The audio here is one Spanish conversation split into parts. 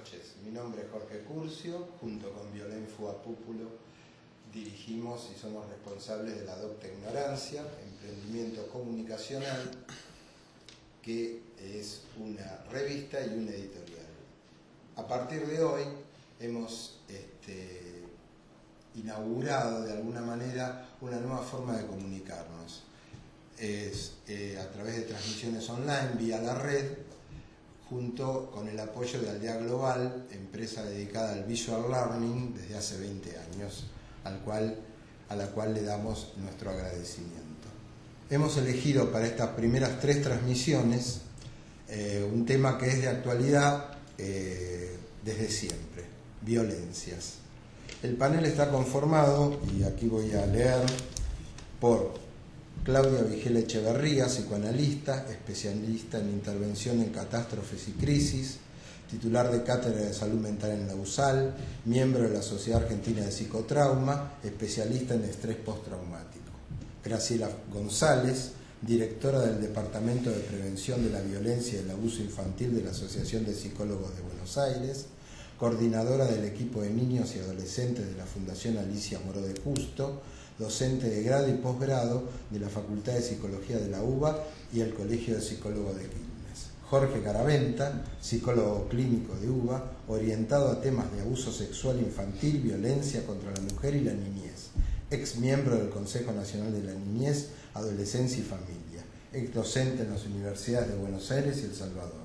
noches, mi nombre es Jorge Curcio, junto con Violenfu Apúpulo dirigimos y somos responsables de la Docta Ignorancia, emprendimiento comunicacional, que es una revista y una editorial. A partir de hoy hemos inaugurado de alguna manera una nueva forma de comunicarnos. Es a través de transmisiones online vía la red, junto con el apoyo de Aldea Global, empresa dedicada al visual learning desde hace 20 años, a la cual le damos nuestro agradecimiento. Hemos elegido para estas primeras 3 transmisiones un tema que es de actualidad desde siempre: violencias. El panel está conformado, y aquí voy a leer, por Claudia Vigela Echeverría, psicoanalista, especialista en intervención en catástrofes y crisis, titular de cátedra de salud mental en la USAL, miembro de la Sociedad Argentina de Psicotrauma, especialista en estrés postraumático. Graciela González, directora del Departamento de Prevención de la Violencia y el Abuso Infantil de la Asociación de Psicólogos de Buenos Aires, coordinadora del equipo de niños y adolescentes de la Fundación Alicia Moró de Justo, docente de grado y posgrado de la Facultad de Psicología de la UBA y el Colegio de Psicólogos de Quilmes. Jorge Garaventa, psicólogo clínico de UBA, orientado a temas de abuso sexual infantil, violencia contra la mujer y la niñez, ex miembro del Consejo Nacional de la Niñez, Adolescencia y Familia, ex docente en las universidades de Buenos Aires y El Salvador.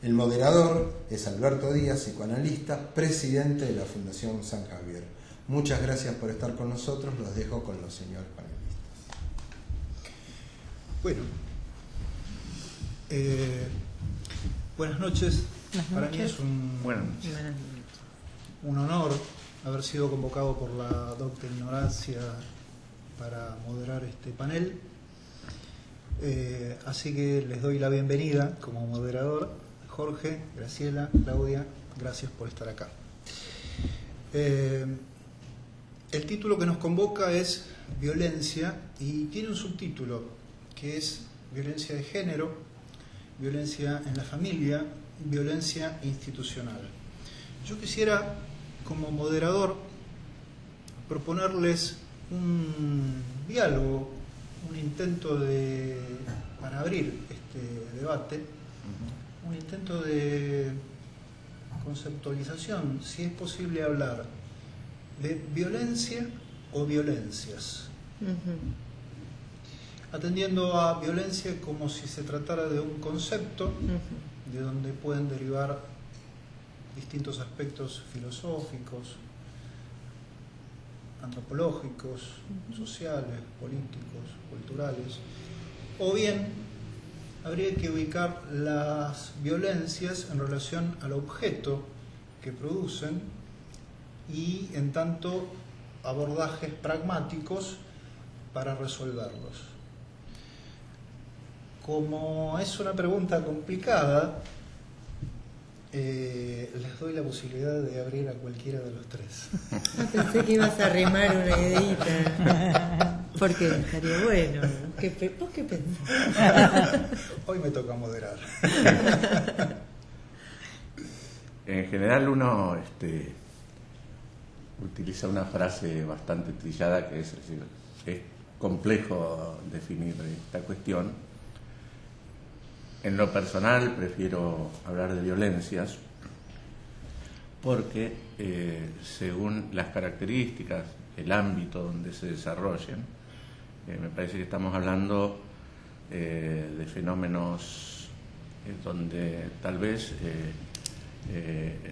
El moderador es Alberto Díaz, psicoanalista, presidente de la Fundación San Javier. Muchas gracias por estar con nosotros. Los dejo con los señores panelistas. Bueno, buenas noches. Para mí es un honor haber sido convocado por la Docta Ignorancia para moderar este panel. Así que les doy la bienvenida como moderador. Jorge, Graciela, Claudia, gracias por estar acá. El título que nos convoca es Violencia y tiene un subtítulo que es Violencia de género, violencia en la familia, violencia institucional. Yo quisiera, como moderador, proponerles un diálogo, un intento para abrir este debate, un intento de conceptualización, si es posible hablar de violencia o violencias, atendiendo a violencia como si se tratara de un concepto de donde pueden derivar distintos aspectos filosóficos, antropológicos, sociales, políticos, culturales, o bien habría que ubicar las violencias en relación al objeto que producen y, en tanto, abordajes pragmáticos para resolverlos. Como es una pregunta complicada, les doy la posibilidad de abrir a cualquiera de los 3. Pensé que ibas a arrimar una ideita. Porque estaría bueno. ¿Vos qué pensás? Hoy me toca moderar. En general uno utiliza una frase bastante trillada que es complejo definir esta cuestión. En lo personal prefiero hablar de violencias porque según las características, el ámbito donde se desarrollen, me parece que estamos hablando de fenómenos donde tal vez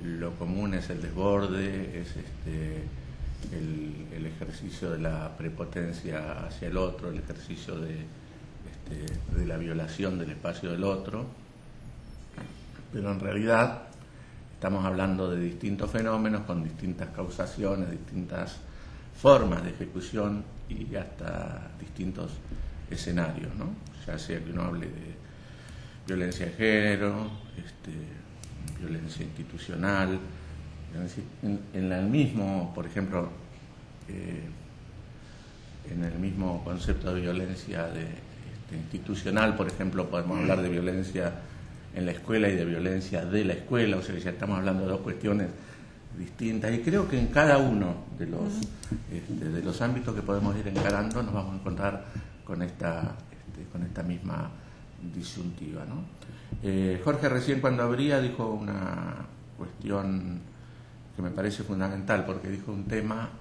lo común es el desborde, es el ejercicio de la prepotencia hacia el otro, el ejercicio de la violación del espacio del otro, pero en realidad estamos hablando de distintos fenómenos con distintas causaciones, distintas formas de ejecución y hasta distintos escenarios, ¿no? Ya sea que uno hable de violencia de género, violencia institucional, en el mismo, por ejemplo, en el mismo concepto de violencia institucional, por ejemplo, podemos hablar de violencia en la escuela y de violencia de la escuela, o sea que ya estamos hablando de dos cuestiones distintas, y creo que en cada uno de los ámbitos que podemos ir encarando nos vamos a encontrar con esta misma disyuntiva, ¿no? Jorge recién cuando abría dijo una cuestión que me parece fundamental, porque dijo un tema,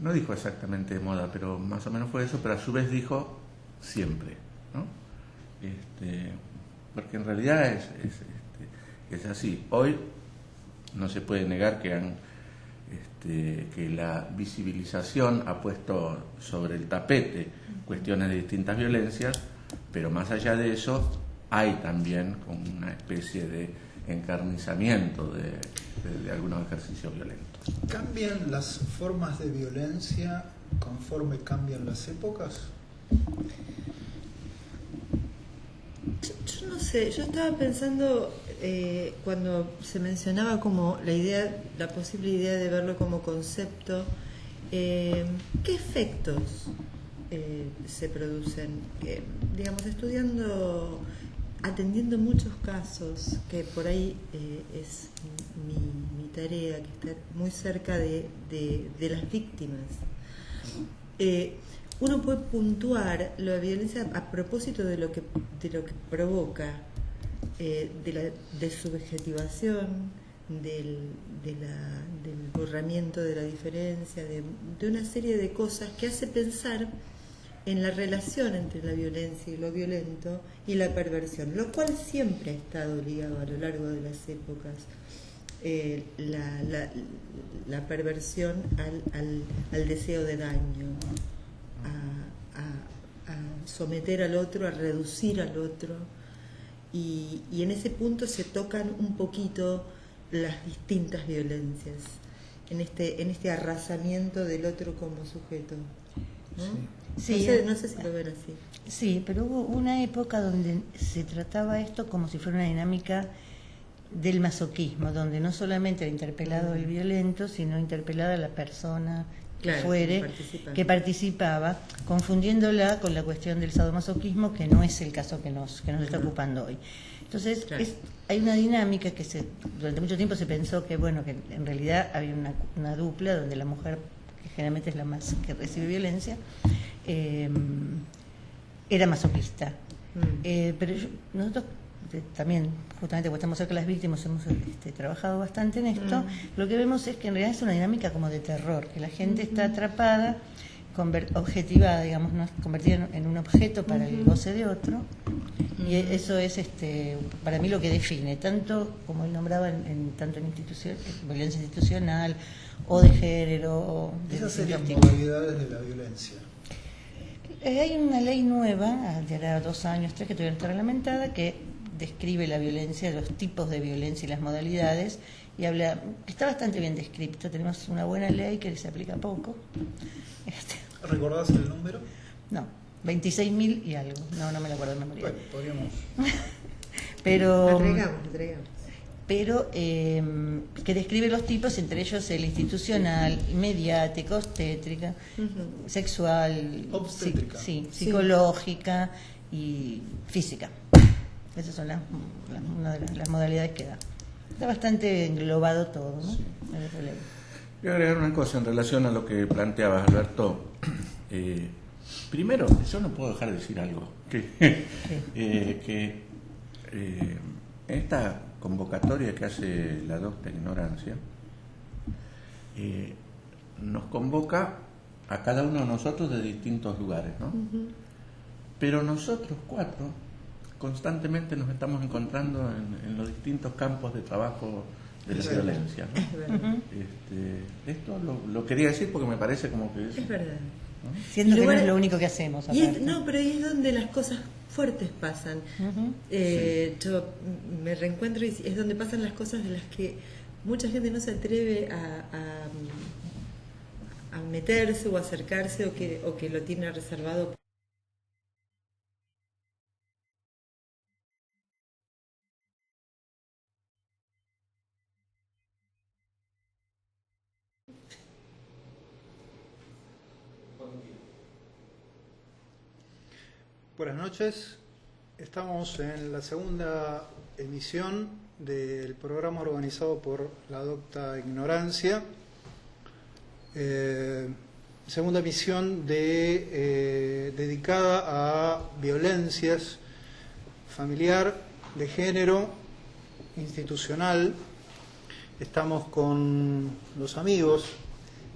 no dijo exactamente de moda, pero más o menos fue eso, pero a su vez dijo siempre, ¿no? Porque en realidad es así. Hoy no se puede negar que la visibilización ha puesto sobre el tapete cuestiones de distintas violencias, pero más allá de eso hay también como una especie de encarnizamiento de algunos ejercicios violentos. ¿Cambian las formas de violencia conforme cambian las épocas? Yo no sé, yo estaba pensando cuando se mencionaba como la posible idea de verlo como concepto, ¿qué efectos se producen? Digamos, atendiendo muchos casos, que por ahí es mi tarea, que está muy cerca de las víctimas. Uno puede puntuar la violencia a propósito de lo que provoca, de subjetivación, del borramiento de la diferencia, de una serie de cosas que hace pensar en la relación entre la violencia y lo violento y la perversión, lo cual siempre ha estado ligado a lo largo de las épocas. La perversión al deseo de daño, a someter al otro, a reducir al otro, y en ese punto se tocan un poquito las distintas violencias, en este arrasamiento del otro como sujeto, ¿no? Sí. No sé si lo ven así. Sí, pero hubo una época donde se trataba esto como si fuera una dinámica del masoquismo, donde no solamente era interpelado el violento, sino interpelada la persona que participaba, confundiéndola con la cuestión del sadomasoquismo, que no es el caso que nos está ocupando hoy. Entonces, hay una dinámica que durante mucho tiempo se pensó que en realidad había una dupla donde la mujer, que generalmente es la más que recibe violencia, era masoquista. Pero nosotros también, justamente porque estamos cerca de las víctimas, hemos trabajado bastante en esto. Lo que vemos es que en realidad es una dinámica como de terror, que la gente está atrapada, objetivada, digamos, ¿no? Convertida en un objeto para el goce de otro. Y eso es para mí lo que define, tanto como él nombraba tanto en violencia institucional o de género. O de Esas serían modalidades de la violencia. Hay una ley nueva, de ahora 2 años, 3, que todavía no está reglamentada, que describe la violencia, los tipos de violencia y las modalidades, y está bastante bien descrito. Tenemos una buena ley que se aplica poco. ¿Recordás el número? No, 26.000 y algo. No me lo acuerdo de memoria. Bueno, podríamos. Pero Agregamos. Pero que describe los tipos, entre ellos el institucional, mediática, obstétrica, sexual, obstétrica, psicológica y física. Esas son una de las modalidades que da. Está bastante englobado todo, ¿no? Sí. Voy a agregar una cosa en relación a lo que planteabas, Alberto. Primero, yo no puedo dejar de decir algo. Que esta convocatoria que hace la docta Ignorancia nos convoca a cada uno de nosotros de distintos lugares, ¿no? Pero nosotros 4 constantemente nos estamos encontrando en los distintos campos de trabajo de la violencia, ¿no? Esto lo quería decir porque me parece como que es verdad, ¿no? Siendo que no es lo único que hacemos. Pero ahí es donde las cosas fuertes pasan. Yo me reencuentro y es donde pasan las cosas de las que mucha gente no se atreve a meterse o acercarse, o que lo tiene reservado. Buenas noches. Estamos en la segunda emisión del programa organizado por la Docta Ignorancia. Segunda emisión dedicada a violencias familiar, de género, institucional. Estamos con los amigos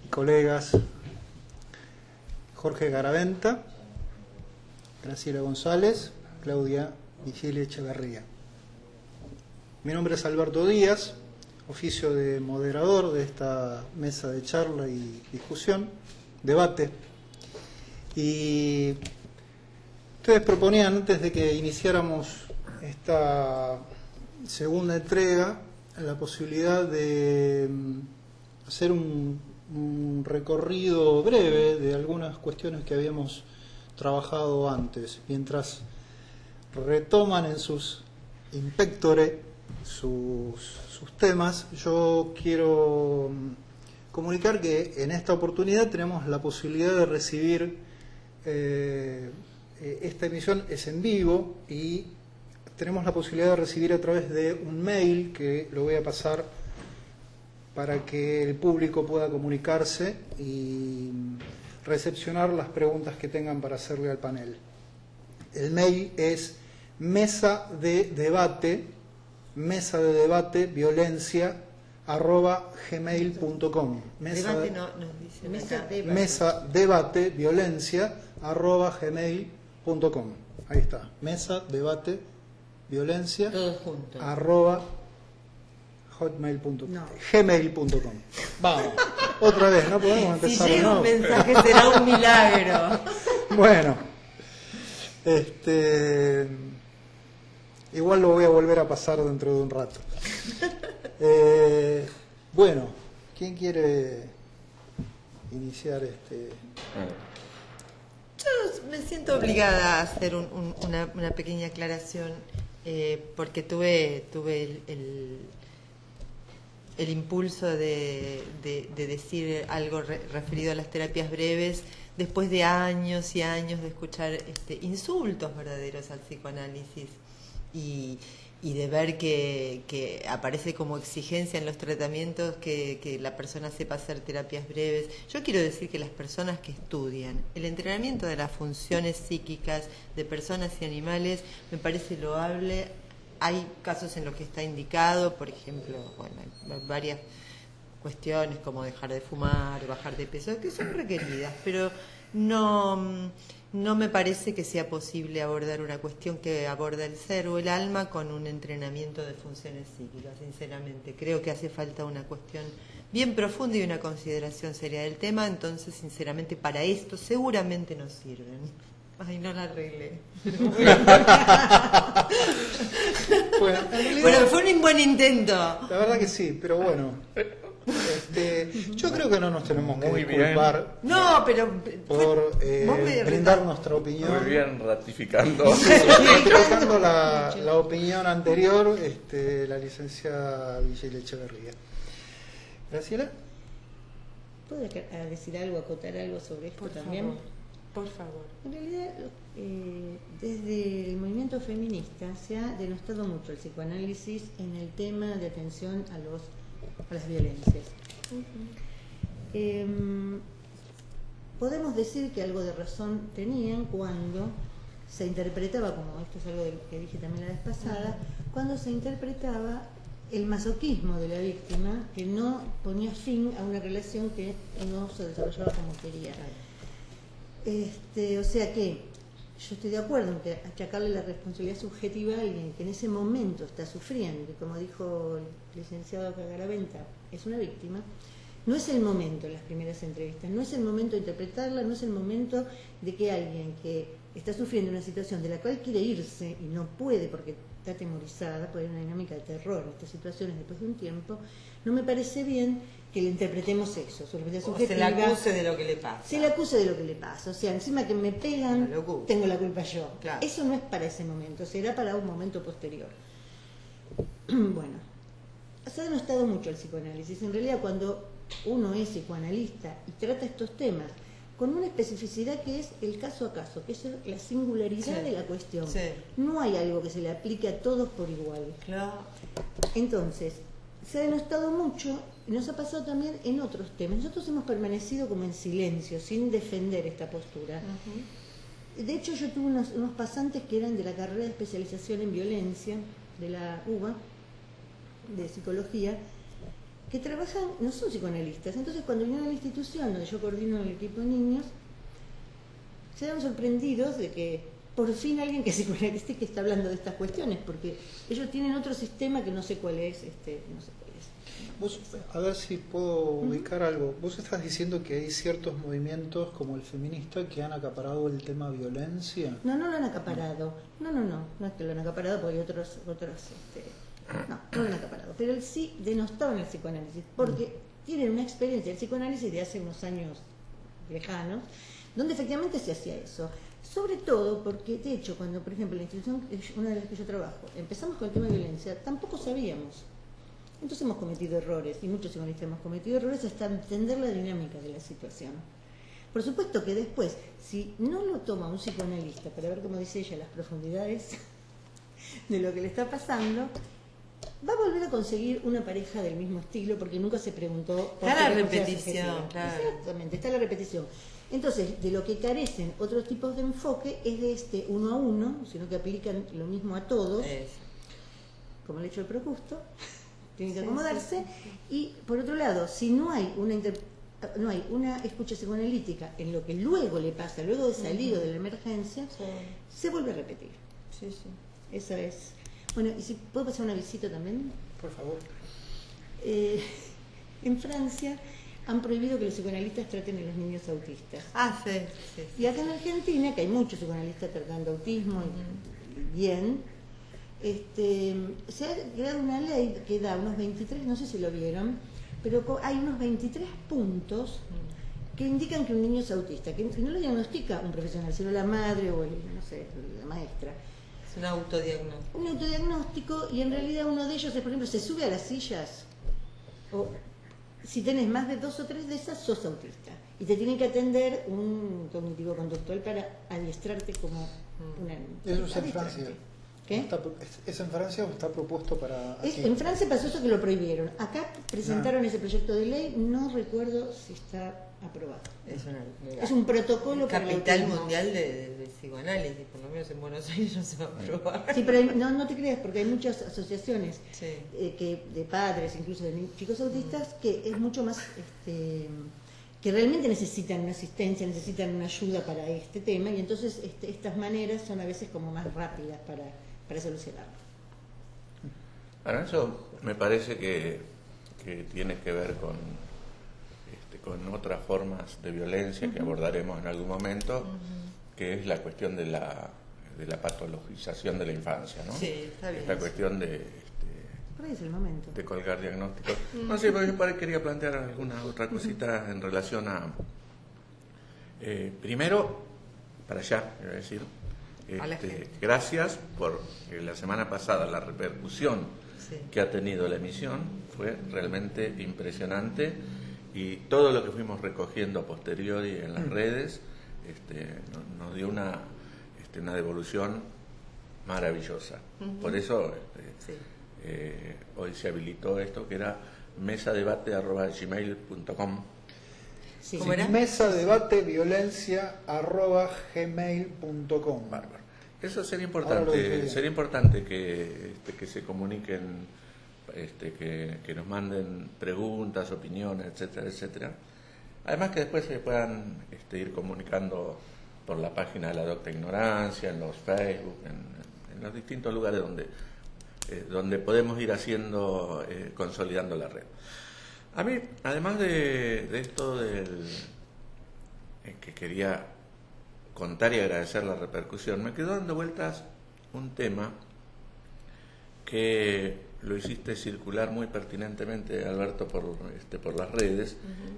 y colegas Jorge Garaventa, Graciela González, Claudia Vigilia Echeverría. Mi nombre es Alberto Díaz, oficio de moderador de esta mesa de charla y discusión, debate. Y ustedes proponían, antes de que iniciáramos esta segunda entrega, la posibilidad de hacer un recorrido breve de algunas cuestiones que habíamos trabajado antes, mientras retoman en sus impectore sus temas. Yo quiero comunicar que en esta oportunidad tenemos la posibilidad de recibir, esta emisión es en vivo y tenemos la posibilidad de recibir a través de un mail que lo voy a pasar para que el público pueda comunicarse y recepcionar las preguntas que tengan para hacerle al panel. El mail es mesadedebate violencia@gmail.com. Debate no nos dice mesadebate@gmail.com. Ahí está. Mesadebate violencia todos juntos @hotmail.com. No. Gmail.com. Vamos. Otra vez, no podemos empezar. Si llega ¿no? un mensaje será un milagro. Bueno, igual lo voy a volver a pasar dentro de un rato. Bueno, ¿quién quiere iniciar Yo me siento obligada a hacer una pequeña aclaración, porque tuve el impulso de decir algo referido a las terapias breves después de años y años de escuchar insultos verdaderos al psicoanálisis y de ver que aparece como exigencia en los tratamientos que la persona sepa hacer terapias breves. Yo quiero decir que las personas que estudian el entrenamiento de las funciones psíquicas de personas y animales me parece loable. Hay casos en los que está indicado, por ejemplo, bueno, hay varias cuestiones como dejar de fumar, bajar de peso, que son requeridas, pero no me parece que sea posible abordar una cuestión que aborda el ser o el alma con un entrenamiento de funciones psíquicas, sinceramente. Creo que hace falta una cuestión bien profunda y una consideración seria del tema, entonces, sinceramente, para esto seguramente nos sirven. Ay, no la arreglé. Bueno, fue un buen intento. La verdad que sí, pero bueno. Yo creo que no nos tenemos que disculpar por brindar nuestra opinión. Muy bien, ratificando. Ratificando la opinión anterior, la licenciada Vigilia Echeverría. Graciela. ¿Puedo decir algo, acotar algo sobre esto también? Por favor. En realidad, desde el movimiento feminista se ha denostado mucho el psicoanálisis en el tema de atención a las violencias. Podemos decir que algo de razón tenían cuando se interpretaba, como esto es algo que dije también la vez pasada, cuando se interpretaba el masoquismo de la víctima, que no ponía fin a una relación que no se desarrollaba como quería. O sea que yo estoy de acuerdo en que achacarle la responsabilidad subjetiva a alguien que en ese momento está sufriendo, y como dijo el licenciado Garaventa, es una víctima. No es el momento en las primeras entrevistas, no es el momento de interpretarla, no es el momento de que alguien que está sufriendo una situación de la cual quiere irse y no puede porque está atemorizada, puede haber una dinámica de terror en estas situaciones después de un tiempo, no me parece bien que le interpretemos eso, su responsabilidad subjetiva. Se le acuse de lo que le pasa. Se le acuse de lo que le pasa, o sea, encima que me pegan, tengo la culpa yo. Claro. Eso no es para ese momento, será para un momento posterior. Bueno, se ha denostado mucho el psicoanálisis. En realidad, cuando uno es psicoanalista y trata estos temas con una especificidad que es el caso a caso, que es la singularidad Sí. de la cuestión. Sí. No hay algo que se le aplique a todos por igual. Claro. Entonces, se ha denostado mucho y nos ha pasado también en otros temas. Nosotros hemos permanecido como en silencio, sin defender esta postura. De hecho, yo tuve unos pasantes que eran de la carrera de especialización en violencia de la UBA, de psicología, que trabajan, no son psicoanalistas. Entonces, cuando vinieron a la institución donde yo coordino el equipo de niños, se dan sorprendidos de que por fin alguien que es psicoanalista y que está hablando de estas cuestiones, porque ellos tienen otro sistema que no sé cuál es, no sé cuál es. Vos, a ver si puedo ubicar algo. Vos estás diciendo que hay ciertos movimientos como el feminista que han acaparado el tema violencia. No lo han acaparado. No es que lo han acaparado porque hay otros no lo han acaparado. Pero sí denostaban el psicoanálisis, porque tienen una experiencia del psicoanálisis de hace unos años lejanos, donde efectivamente se hacía eso. Sobre todo porque, de hecho, cuando, por ejemplo, la institución, una de las que yo trabajo, empezamos con el tema de violencia, tampoco sabíamos. Entonces hemos cometido errores, y muchos psicoanalistas hemos cometido errores hasta entender la dinámica de la situación. Por supuesto que después, si no lo toma un psicoanalista para ver, como dice ella, las profundidades de lo que le está pasando, va a volver a conseguir una pareja del mismo estilo porque nunca se preguntó por Está qué la no fuera repetición, subjetiva. claro. Exactamente, está la repetición. Entonces, de lo que carecen otros tipos de enfoque es de este uno a uno, sino que aplican lo mismo a todos, Eso. como el hecho del procusto, tiene que Sí, acomodarse. Y por otro lado, si no hay una escucha psicoanalítica en lo que luego le pasa, luego de salido de la emergencia, se vuelve a repetir. Sí, sí. Eso es. Bueno, y si puedo pasar una visita también. Por favor. En Francia han prohibido que los psicoanalistas traten a los niños autistas. Ah, sí, sí. Y acá en Argentina, que hay muchos psicoanalistas tratando autismo, y bien, se ha creado una ley que da unos 23, no sé si lo vieron, pero hay unos 23 puntos que indican que un niño es autista, que no lo diagnostica un profesional, sino la madre o la maestra. Es un autodiagnóstico. Un autodiagnóstico, y en realidad uno de ellos es, por ejemplo, se sube a las sillas, o si tenés más de 2 o 3 de esas, sos autista. Y te tienen que atender un cognitivo conductual para adiestrarte como una... Eso es en adiestrarte. Francia. ¿Qué? ¿Es en Francia o está propuesto para aquí? En Francia pasó eso, que lo prohibieron. Acá presentaron ese proyecto de ley, no recuerdo si está aprobado. Es un protocolo para el capital autismo. mundial de psicoanálisis, por lo menos en Buenos Aires no se va a aprobar. Sí, pero no te creas, porque hay muchas asociaciones Sí. de padres, incluso de chicos autistas, que es mucho más, que realmente necesitan una asistencia, necesitan una ayuda para este tema, y entonces estas maneras son a veces como más rápidas para solucionarlo. Bueno, eso me parece que tiene que ver con otras formas de violencia que abordaremos en algún momento, que es la cuestión de la patologización de la infancia, ¿no? Sí, está bien. Esta cuestión Por ahí es el momento. de colgar diagnósticos. No sé, pero yo quería plantear alguna otra cosita en relación a... primero, para allá, quiero decir, A la gente. gracias por la semana pasada la repercusión Sí. que ha tenido la emisión, fue realmente impresionante, y todo lo que fuimos recogiendo a posteriori en las redes nos dio una devolución maravillosa. Por eso Sí. hoy se habilitó esto, que era mesadebate@gmail.com. Sí. ¿Cómo era? mesadebateviolencia@gmail.com. Bárbaro. Eso sería Ahora lo dije importante, bien. sería importante que se comuniquen, que nos manden preguntas, opiniones, etcétera, etcétera. Además que después se puedan ir comunicando por la página de la Docta Ignorancia, en los Facebook, en los distintos lugares donde podemos ir haciendo, consolidando la red. A mí, además de esto que quería contar y agradecer la repercusión, me quedó dando vueltas un tema que lo hiciste circular muy pertinentemente, Alberto, por las redes,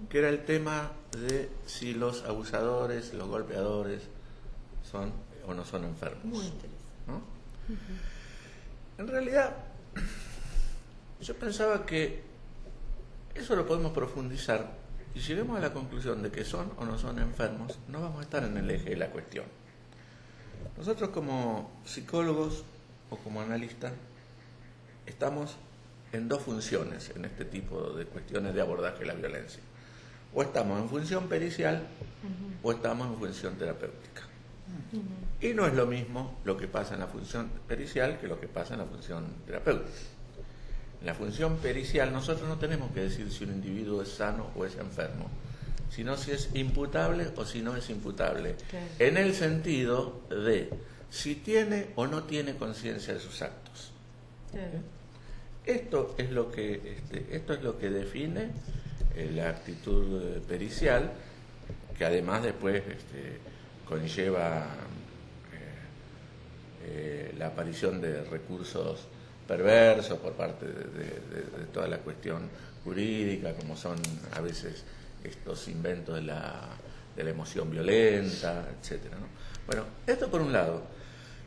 que era el tema de si los abusadores, los golpeadores son o no son enfermos. Muy interesante. ¿No? En realidad, yo pensaba que eso lo podemos profundizar y lleguemos a la conclusión de que son o no son enfermos, no vamos a estar en el eje de la cuestión. Nosotros como psicólogos o como analistas estamos en dos funciones en este tipo de cuestiones de abordaje de la violencia. O estamos en función pericial o estamos en función terapéutica. Y no es lo mismo lo que pasa en la función pericial que lo que pasa en la función terapéutica. En la función pericial nosotros no tenemos que decir si un individuo es sano o es enfermo, sino si es imputable o si no es imputable, Claro. en el sentido de si tiene o no tiene conciencia de sus actos. Claro. Esto es lo que define la actitud pericial, que además después conlleva la aparición de recursos perversos por parte de toda la cuestión jurídica, como son a veces estos inventos de la emoción violenta, etcétera, ¿no? Bueno, esto por un lado.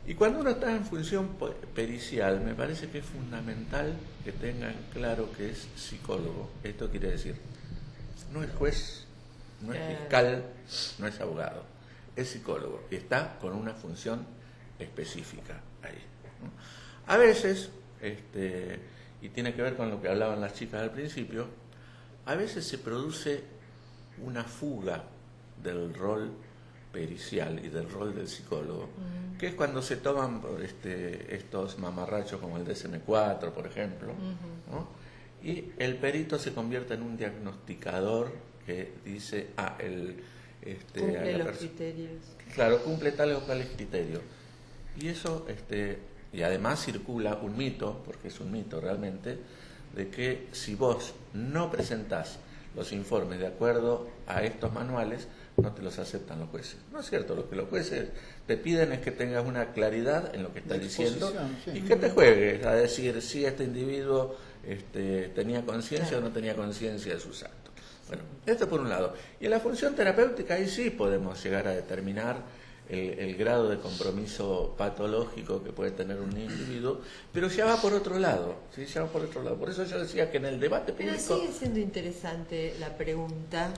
Y cuando uno está en función pericial, me parece que es fundamental que tengan claro que es psicólogo. Esto quiere decir, no es juez, no es fiscal, no es abogado, es psicólogo y está con una función específica ahí, ¿no? A veces, y tiene que ver con lo que hablaban las chicas al principio, a veces se produce una fuga del rol pericial y del rol del psicólogo, que es cuando se toman estos mamarrachos como el DSM-4, por ejemplo, ¿no? Y el perito se convierte en un diagnosticador que dice, Cumple los criterios. Claro, cumple tales o cuales criterios. Y eso, y además circula un mito, porque es un mito realmente, de que si vos no presentás los informes de acuerdo a estos manuales, no te los aceptan los jueces. No es cierto, lo que los jueces te piden es que tengas una claridad en lo que estás diciendo, sí, y que te juegues a decir si este individuo tenía conciencia o no tenía conciencia de sus actos. Bueno, esto por un lado. Y en la función terapéutica ahí sí podemos llegar a determinar el grado de compromiso patológico que puede tener un individuo, pero ya va por otro lado, ¿sí? Ya va por otro lado. Por eso yo decía que en el debate Pero público... sigue siendo interesante la pregunta,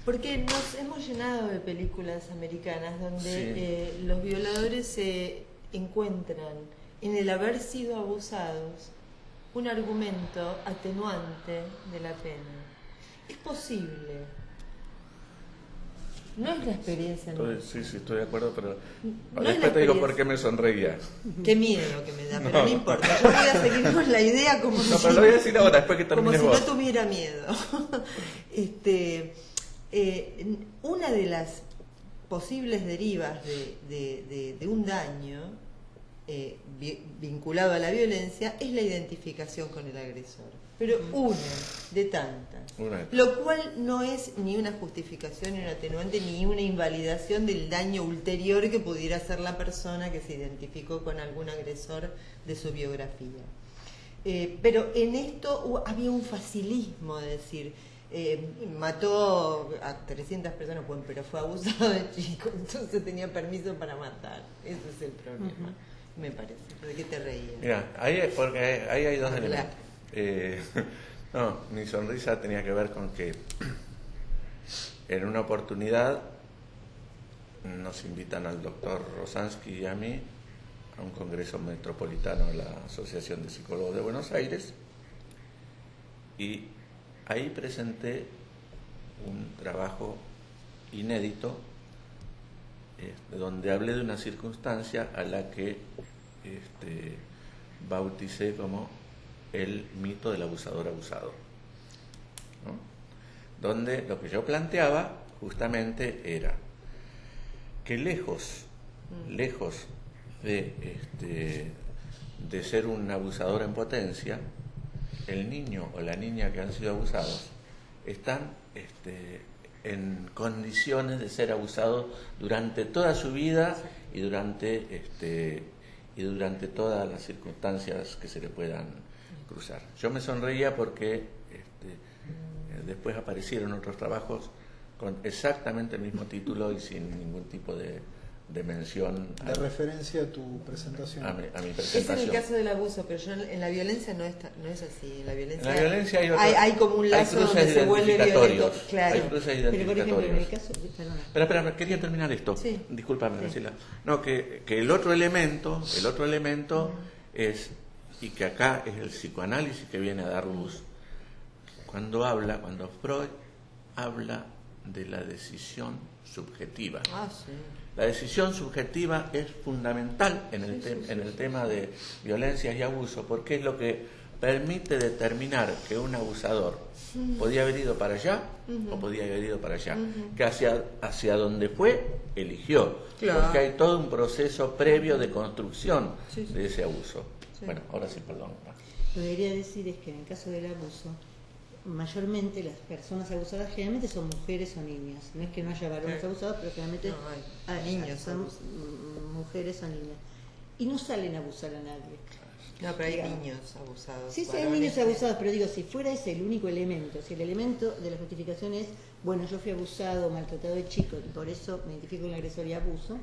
porque nos hemos llenado de películas americanas donde los violadores se encuentran en el haber sido abusados un argumento atenuante de la pena. Es posible. No es la experiencia nuestra. Sí, estoy de acuerdo, pero No es después la te digo experiencia. por qué me sonreía. Qué miedo que me da, pero no importa. Yo voy a seguir con la idea como No, si, pero lo voy a decir ahora, después que como termines si vos. no tuviera miedo. Una de las posibles derivas de un daño vinculado a la violencia es la identificación con el agresor. Pero una de tantas. Lo cual no es ni una justificación, ni un atenuante, ni una invalidación del daño ulterior que pudiera hacer la persona que se identificó con algún agresor de su biografía. Pero en esto había un facilismo de decir, mató a 300 personas, bueno, pero fue abusado de chico, entonces tenía permiso para matar. Ese es el problema, me parece. ¿De qué te reías? Mira, ahí hay dos elementos. No, mi sonrisa tenía que ver con que en una oportunidad nos invitan al doctor Rosansky y a mí a un congreso metropolitano de la Asociación de Psicólogos de Buenos Aires, y ahí presenté un trabajo inédito donde hablé de una circunstancia a la que bauticé como el mito del abusador abusado, ¿no? Donde lo que yo planteaba justamente era que lejos de ser un abusador en potencia, el niño o la niña que han sido abusados están en condiciones de ser abusados durante toda su vida y durante todas las circunstancias que se le puedan cruzar. Yo me sonreía porque después aparecieron otros trabajos con exactamente el mismo título y sin ningún tipo de de mención. De referencia a tu presentación. A mi presentación. Es en el caso del abuso, pero yo en la violencia no es así. En la violencia, hay como un lazo donde se vuelve violento. Claro. Hay cruces identificatorios. Pero por ejemplo, en el caso... Espera, quería terminar esto. Sí. Discúlpame, Graciela. No, que el otro elemento es, y que acá es el psicoanálisis que viene a dar luz, cuando Freud habla de la decisión subjetiva. Sí. La decisión subjetiva es fundamental en el tema de violencias y abuso, porque es lo que permite determinar que un abusador podía haber ido para allá o podía haber ido para allá, que hacia donde fue, eligió, porque hay todo un proceso previo de construcción de ese abuso. Bueno, ahora sí, perdón. Lo que quería decir es que en el caso del abuso, mayormente las personas abusadas generalmente son mujeres o niñas. No es que no haya varones abusados, pero generalmente hay niños son mujeres o niñas. Y no salen a abusar a nadie. No, pero hay niños abusados. Sí, hay niños abusados, pero digo, si fuera ese el único elemento, si el elemento de la justificación es, bueno, yo fui abusado o maltratado de chico y por eso me identifico con el agresor y abuso,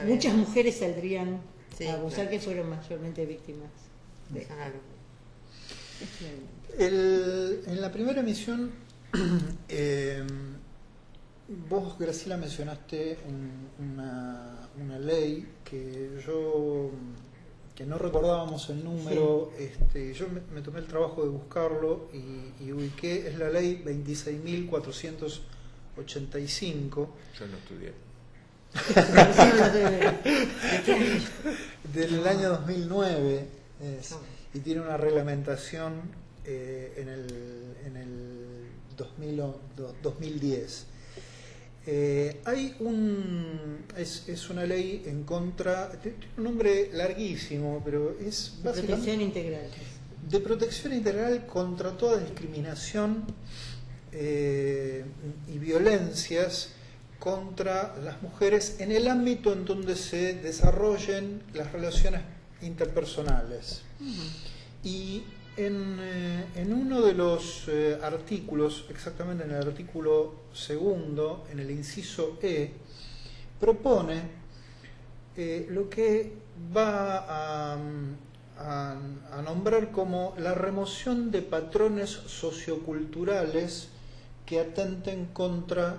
muchas mujeres saldrían a abusar, que fueron mayormente víctimas de... En la primera emisión, vos, Graciela, mencionaste una ley que no recordábamos el número. Yo me tomé el trabajo de buscarlo y ubiqué, es la ley 26.485. Yo no estudié. Del año 2009 y tiene una reglamentación en el 2010. Es una ley en contra, tiene un nombre larguísimo, pero es básicamente protección integral. De protección integral contra toda discriminación y violencias contra las mujeres en el ámbito en donde se desarrollen las relaciones interpersonales. Y en uno de los artículos, exactamente en el artículo 2, en el inciso E, propone lo que va a nombrar como la remoción de patrones socioculturales que atenten contra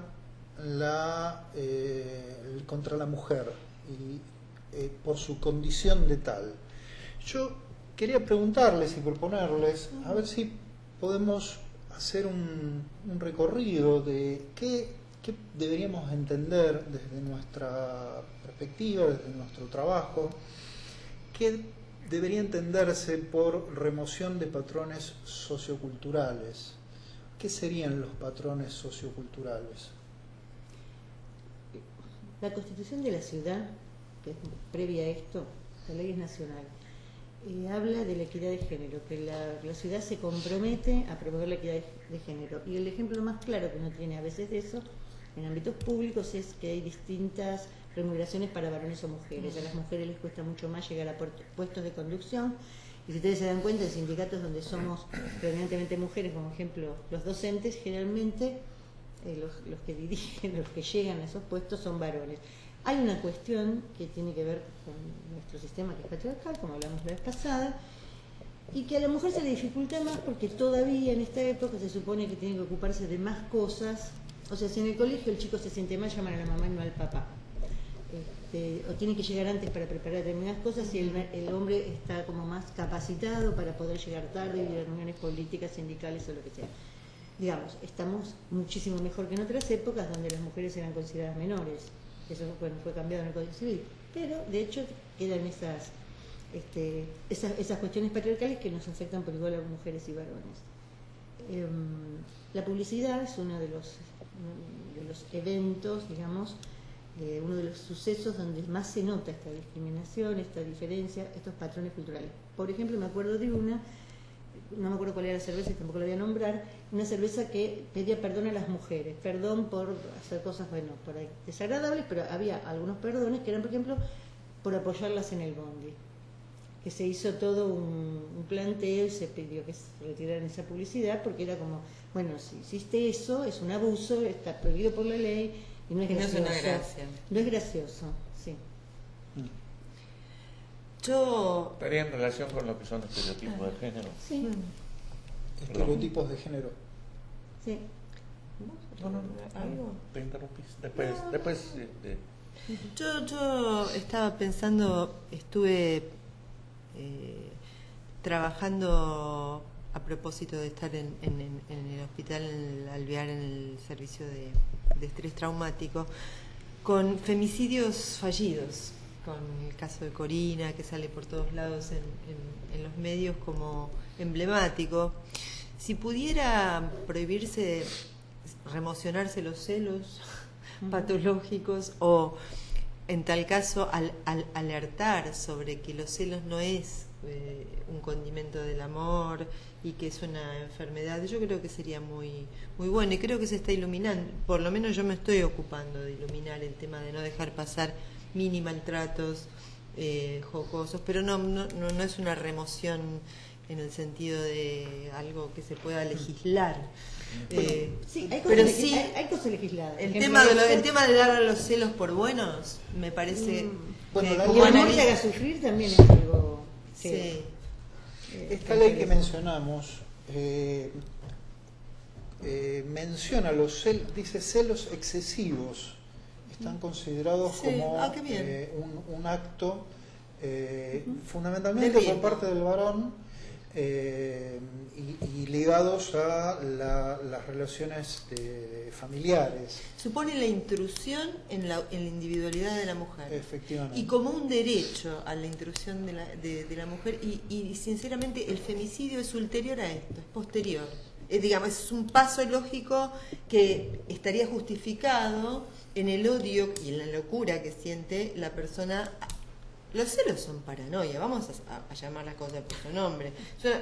la mujer y por su condición de tal. Yo quería preguntarles y proponerles a ver si podemos hacer un recorrido de qué deberíamos entender desde nuestra perspectiva, desde nuestro trabajo, qué debería entenderse por remoción de patrones socioculturales. ¿Qué serían los patrones socioculturales? La Constitución de la ciudad, que es previa a esto, la ley es nacional, habla de la equidad de género, que la ciudad se compromete a promover la equidad de género. Y el ejemplo más claro que uno tiene a veces de eso, en ámbitos públicos, es que hay distintas remuneraciones para varones o mujeres. A las mujeres les cuesta mucho más llegar a puestos de conducción. Y si ustedes se dan cuenta, en sindicatos donde somos predominantemente mujeres, como ejemplo los docentes, generalmente los que dirigen, los que llegan a esos puestos son varones. Hay una cuestión que tiene que ver con nuestro sistema, que es patriarcal, como hablamos la vez pasada, y que a la mujer se le dificulta más porque todavía en esta época se supone que tiene que ocuparse de más cosas. O sea, si en el colegio el chico se siente mal, llaman a la mamá y no al papá. O tiene que llegar antes para preparar determinadas cosas, y el hombre está como más capacitado para poder llegar tarde y ir a reuniones políticas, sindicales o lo que sea. Digamos, estamos muchísimo mejor que en otras épocas donde las mujeres eran consideradas menores. Eso fue cambiado en el Código Civil. Pero, de hecho, quedan esas cuestiones patriarcales que nos afectan por igual a mujeres y varones. La publicidad es uno de los eventos, digamos, uno de los sucesos donde más se nota esta discriminación, esta diferencia, estos patrones culturales. Por ejemplo, me acuerdo de una, no me acuerdo cuál era la cerveza y tampoco la voy a nombrar, una cerveza que pedía perdón a las mujeres, perdón por hacer cosas, bueno, por ahí desagradables, pero había algunos perdones que eran, por ejemplo, por apoyarlas en el bondi, que se hizo todo un planteo y se pidió que se retiraran esa publicidad porque era como, bueno, si hiciste eso, es un abuso, está prohibido por la ley, y no es gracioso. No es una gracia. No es gracioso, sí. Yo... Estaría en relación con lo que son estereotipos de género. Sí. Estereotipos de género. Sí. No, te interrumpís. Después Yo estaba pensando, estuve trabajando a propósito de estar en el hospital, en el Alvear, en el servicio de estrés traumático, con femicidios fallidos, con el caso de Corina, que sale por todos lados en los medios como emblemático. Si pudiera prohibirse, remocionarse los celos patológicos, o en tal caso alertar sobre que los celos no es un condimento del amor y que es una enfermedad, yo creo que sería muy bueno, y creo que se está iluminando, por lo menos yo me estoy ocupando de iluminar el tema de no dejar pasar mini maltratos jocosos, pero no es una remoción en el sentido de algo que se pueda legislar. Sí, hay pero cosas, sí, hay cosas legisladas. el ejemplo, tema de dar a los celos por buenos me parece Bueno, que la que como el amor te analiza- haga sufrir también es algo sí. Esta ley que mencionamos menciona los celos, dice celos excesivos. Están considerados Sí. como Qué bien. un acto fundamentalmente por parte del varón y ligados a las relaciones familiares. Supone la intrusión en la individualidad de la mujer. Efectivamente. Y como un derecho a la intrusión de la mujer, y sinceramente el femicidio es ulterior a esto, es posterior. Digamos, es un paso lógico que estaría justificado en el odio y en la locura que siente la persona. Los celos son paranoia, vamos a llamar las cosas por su nombre.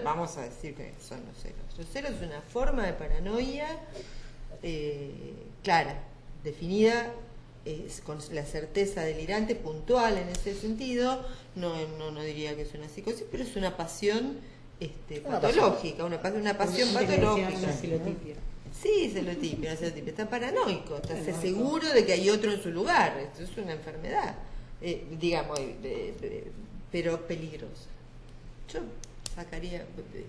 Vamos a decir que son los celos. Los celos es una forma de paranoia clara, definida, con la certeza delirante, puntual en ese sentido. No diría que es una psicosis, pero es una pasión patológica, una pasión patológica. Una celotipia. Sí, celotipia, una celotipia. Está paranoico, está seguro de que hay otro en su lugar. Esto es una enfermedad. Digamos, pero peligrosa. Yo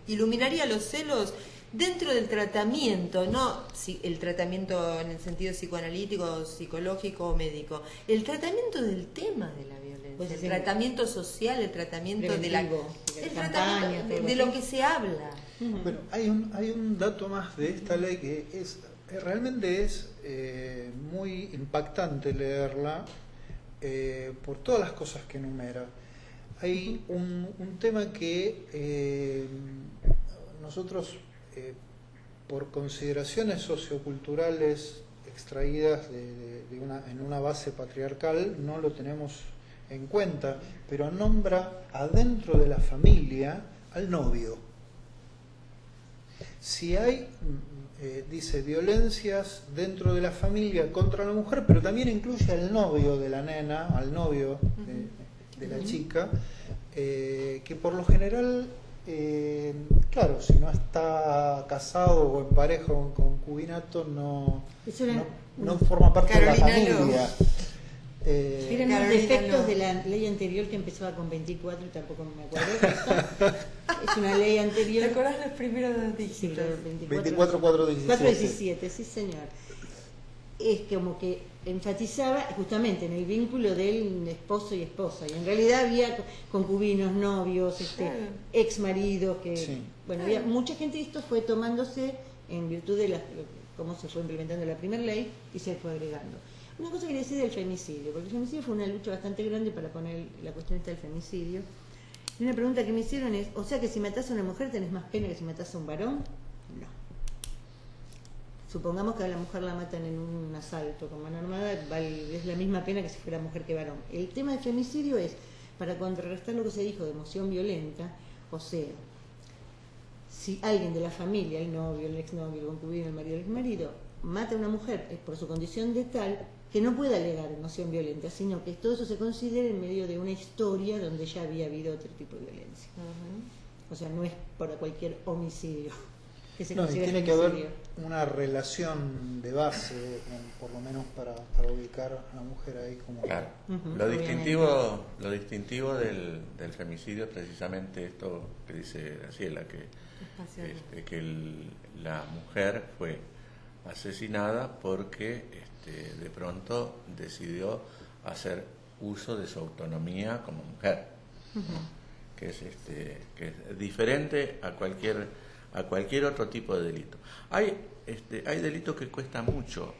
iluminaría los celos dentro del tratamiento, no el tratamiento en el sentido psicoanalítico, psicológico o médico, el tratamiento del tema de la violencia, Pues el sí. tratamiento social, el tratamiento de lo que se habla. Bueno, hay un dato más de esta ley que realmente es muy impactante leerla. Por todas las cosas que enumera. Hay un tema que nosotros, por consideraciones socioculturales extraídas en una base patriarcal, no lo tenemos en cuenta, pero nombra adentro de la familia al novio. Si hay, dice, violencias dentro de la familia contra la mujer, pero también incluye al novio de la nena, al novio de la chica, que por lo general, claro, si no está casado o en pareja o en concubinato, no forma parte Carolina de la familia. Eran los Carolina, defectos no. de la ley anterior que empezaba con 24 y tampoco me acuerdo. Es una ley ¿Te anterior. acordás los primeros Sí, dígitos? 24, 417. 417, sí señor. Es como que enfatizaba justamente en el vínculo del esposo y esposa, y en realidad había concubinos, novios, Claro. ex maridos, que Sí. bueno, había mucha gente, y esto fue tomándose en virtud de cómo se fue implementando la primera ley y se fue agregando. Una cosa quería decir del femicidio, porque el femicidio fue una lucha bastante grande para poner la cuestión esta del femicidio. Y una pregunta que me hicieron es, o sea que si matás a una mujer tenés más pena que si matás a un varón. No. Supongamos que a la mujer la matan en un asalto con mano armada, es la misma pena que si fuera mujer que varón. El tema del femicidio es, para contrarrestar lo que se dijo de emoción violenta, o sea, si alguien de la familia, el novio, el exnovio, el concubino, el marido, el exmarido, mata a una mujer por su condición de tal, que no pueda alegar emoción violenta, sino que todo eso se considere en medio de una historia donde ya había habido otro tipo de violencia. O sea, no es para cualquier homicidio que se No, y considere tiene que haber femicidio. una relación de base, por lo menos para ubicar a la mujer ahí como... Claro. Lo distintivo del femicidio es precisamente esto que dice Graciela, que la mujer fue asesinada porque de pronto decidió hacer uso de su autonomía como mujer, ¿no? que es diferente a cualquier otro tipo de delito. Hay delitos que cuesta mucho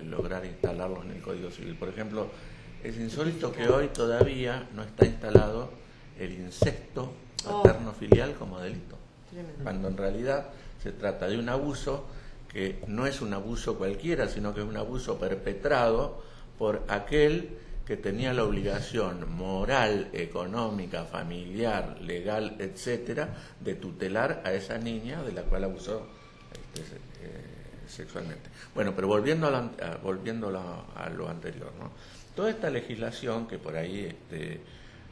lograr instalarlos en el Código Civil. Por ejemplo, es insólito que hoy todavía no está instalado el incesto paterno-filial como delito, cuando en realidad se trata de un abuso que no es un abuso cualquiera, sino que es un abuso perpetrado por aquel que tenía la obligación moral, económica, familiar, legal, etcétera, de tutelar a esa niña de la cual abusó sexualmente. Bueno, pero volviendo a lo anterior, ¿no? Toda esta legislación que por ahí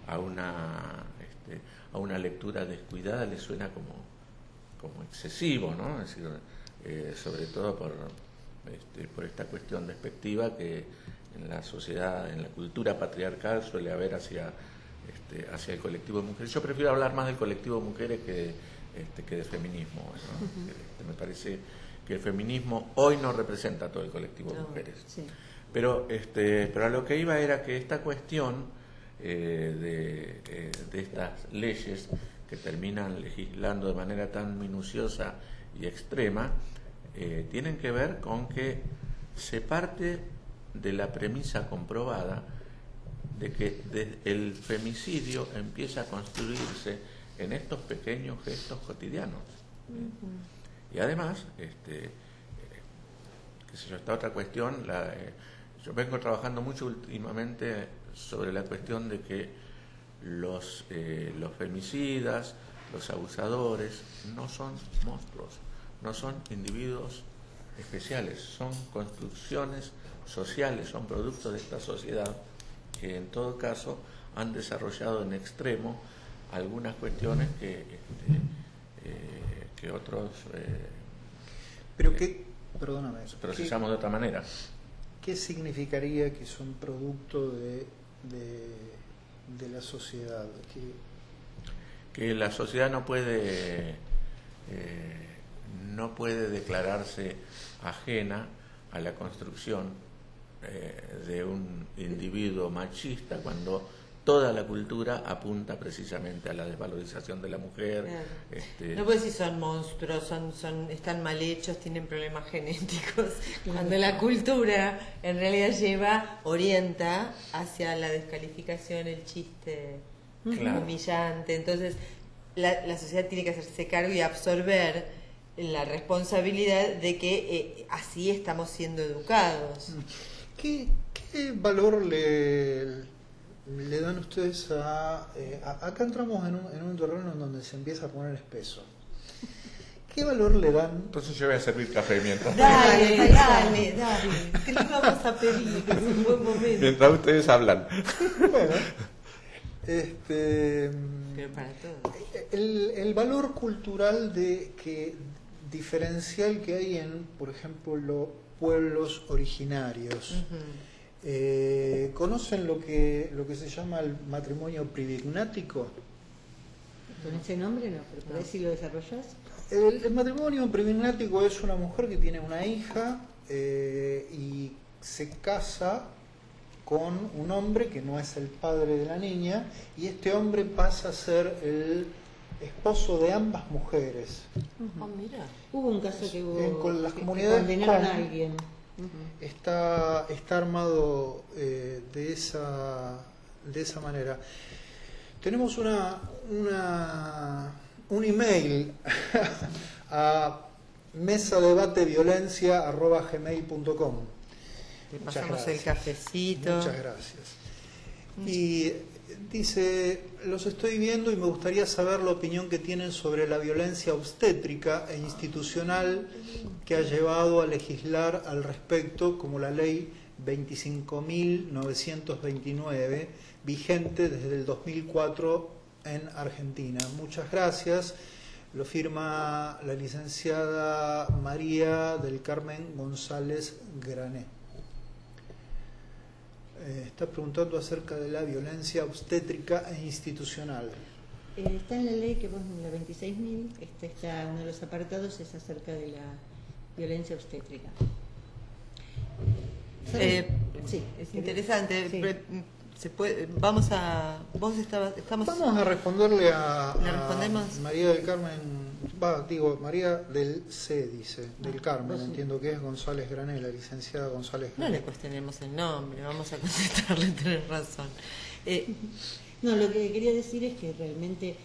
a una lectura descuidada le suena como excesivo, ¿no? Es decir, sobre todo por esta cuestión despectiva que en la sociedad, en la cultura patriarcal suele haber hacia el colectivo de mujeres. Yo prefiero hablar más del colectivo de mujeres que de feminismo, ¿no? Me parece que el feminismo hoy no representa a todo el colectivo de mujeres. Sí. Pero a lo que iba era que esta cuestión de estas leyes que terminan legislando de manera tan minuciosa y extrema tienen que ver con que se parte de la premisa comprobada de que el femicidio empieza a construirse en estos pequeños gestos cotidianos. Y además, qué sé yo, esta otra cuestión, yo vengo trabajando mucho últimamente sobre la cuestión de que los femicidas, los abusadores, no son monstruos, no son individuos especiales, son construcciones sociales, son productos de esta sociedad que en todo caso han desarrollado en extremo algunas cuestiones que otros perdóname, procesamos de otra manera. ¿Qué significaría que son producto de la sociedad? Que la sociedad no puede declararse ajena a la construcción de un individuo machista cuando toda la cultura apunta precisamente a la desvalorización de la mujer. Claro. No puedes decir son monstruos, están mal hechos, tienen problemas genéticos, cuando la cultura en realidad orienta hacia la descalificación, el chiste humillante. Entonces la sociedad tiene que hacerse cargo y absorber la responsabilidad de que así estamos siendo educados. ¿Qué valor le dan ustedes acá entramos en un terreno en donde se empieza a poner espeso? ¿Qué valor le dan? Entonces yo voy a servir café mientras. Dale. ¿Qué le vamos a pedir? Es un buen momento. Mientras ustedes hablan. Bueno, pero para todos. El valor cultural diferencial que hay en, por ejemplo, los pueblos originarios. ¿Conocen lo que se llama el matrimonio privignático? Con ese nombre no, pero por ahí si lo desarrollas. El matrimonio privignático es una mujer que tiene una hija y se casa con un hombre que no es el padre de la niña, y este hombre pasa a ser el esposo de ambas mujeres. Mira. Hubo un caso que con las comunidades condenaron a alguien. Está armado de esa manera. Tenemos un email a mesadebateviolencia@gmail.com. Le pasamos el cafecito. Muchas gracias. Y dice: los estoy viendo y me gustaría saber la opinión que tienen sobre la violencia obstétrica e institucional que ha llevado a legislar al respecto, como la ley 25.929, vigente desde el 2004 en Argentina. Muchas gracias. Lo firma la licenciada María del Carmen González Grané. Está preguntando acerca de la violencia obstétrica e institucional. Está en la ley que vos, la 26.000, está uno de los apartados, es acerca de la violencia obstétrica. Sí, es interesante. Sí. Vamos a responderle a respondemos. María del Carmen, María del C, dice, del Carmen, entiendo que es González Grané, la licenciada González Grané. No le cuestionemos el nombre, vamos a contestarle, tenés razón. No, lo que quería decir es que realmente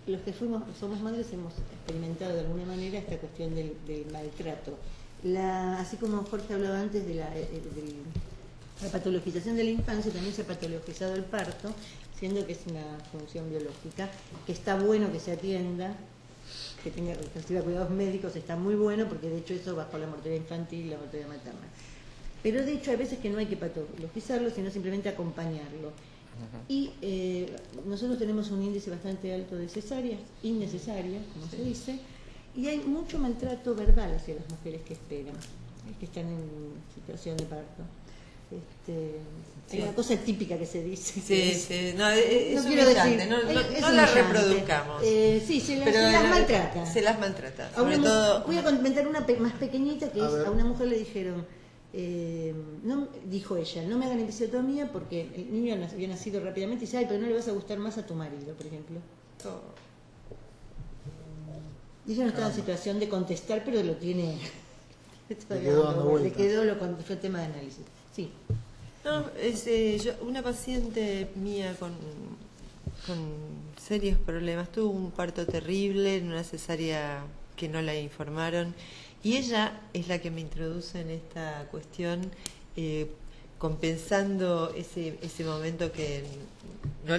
los que somos madres hemos experimentado de alguna manera esta cuestión del maltrato. Así como Jorge hablaba antes de la patologización de la infancia, también se ha patologizado el parto, siendo que es una función biológica, que está bueno que se atienda, que reciba cuidados médicos, está muy bueno, porque de hecho eso bajó la mortalidad infantil y la mortalidad materna. Pero de hecho hay veces que no hay que patologizarlo, sino simplemente acompañarlo. Y nosotros tenemos un índice bastante alto de cesáreas, innecesarias, como se dice, y hay mucho maltrato verbal hacia las mujeres que esperan, que están en situación de parto. Hay una cosa típica que se dice. No quiero decir, no la reproduzcamos. Se las maltrata. Se las maltrata. Voy a comentar una más pequeñita, que a una mujer le dijeron, dijo ella, no me hagan episiotomía porque el niño había nacido rápidamente, y dice, pero no le vas a gustar más a tu marido, por ejemplo. Y ella no estaba en situación de contestar, pero lo tiene. Le quedó fue tema de análisis. Sí. No, una paciente mía con serios problemas, tuvo un parto terrible en una cesárea que no la informaron, y ella es la que me introduce en esta cuestión, compensando ese momento que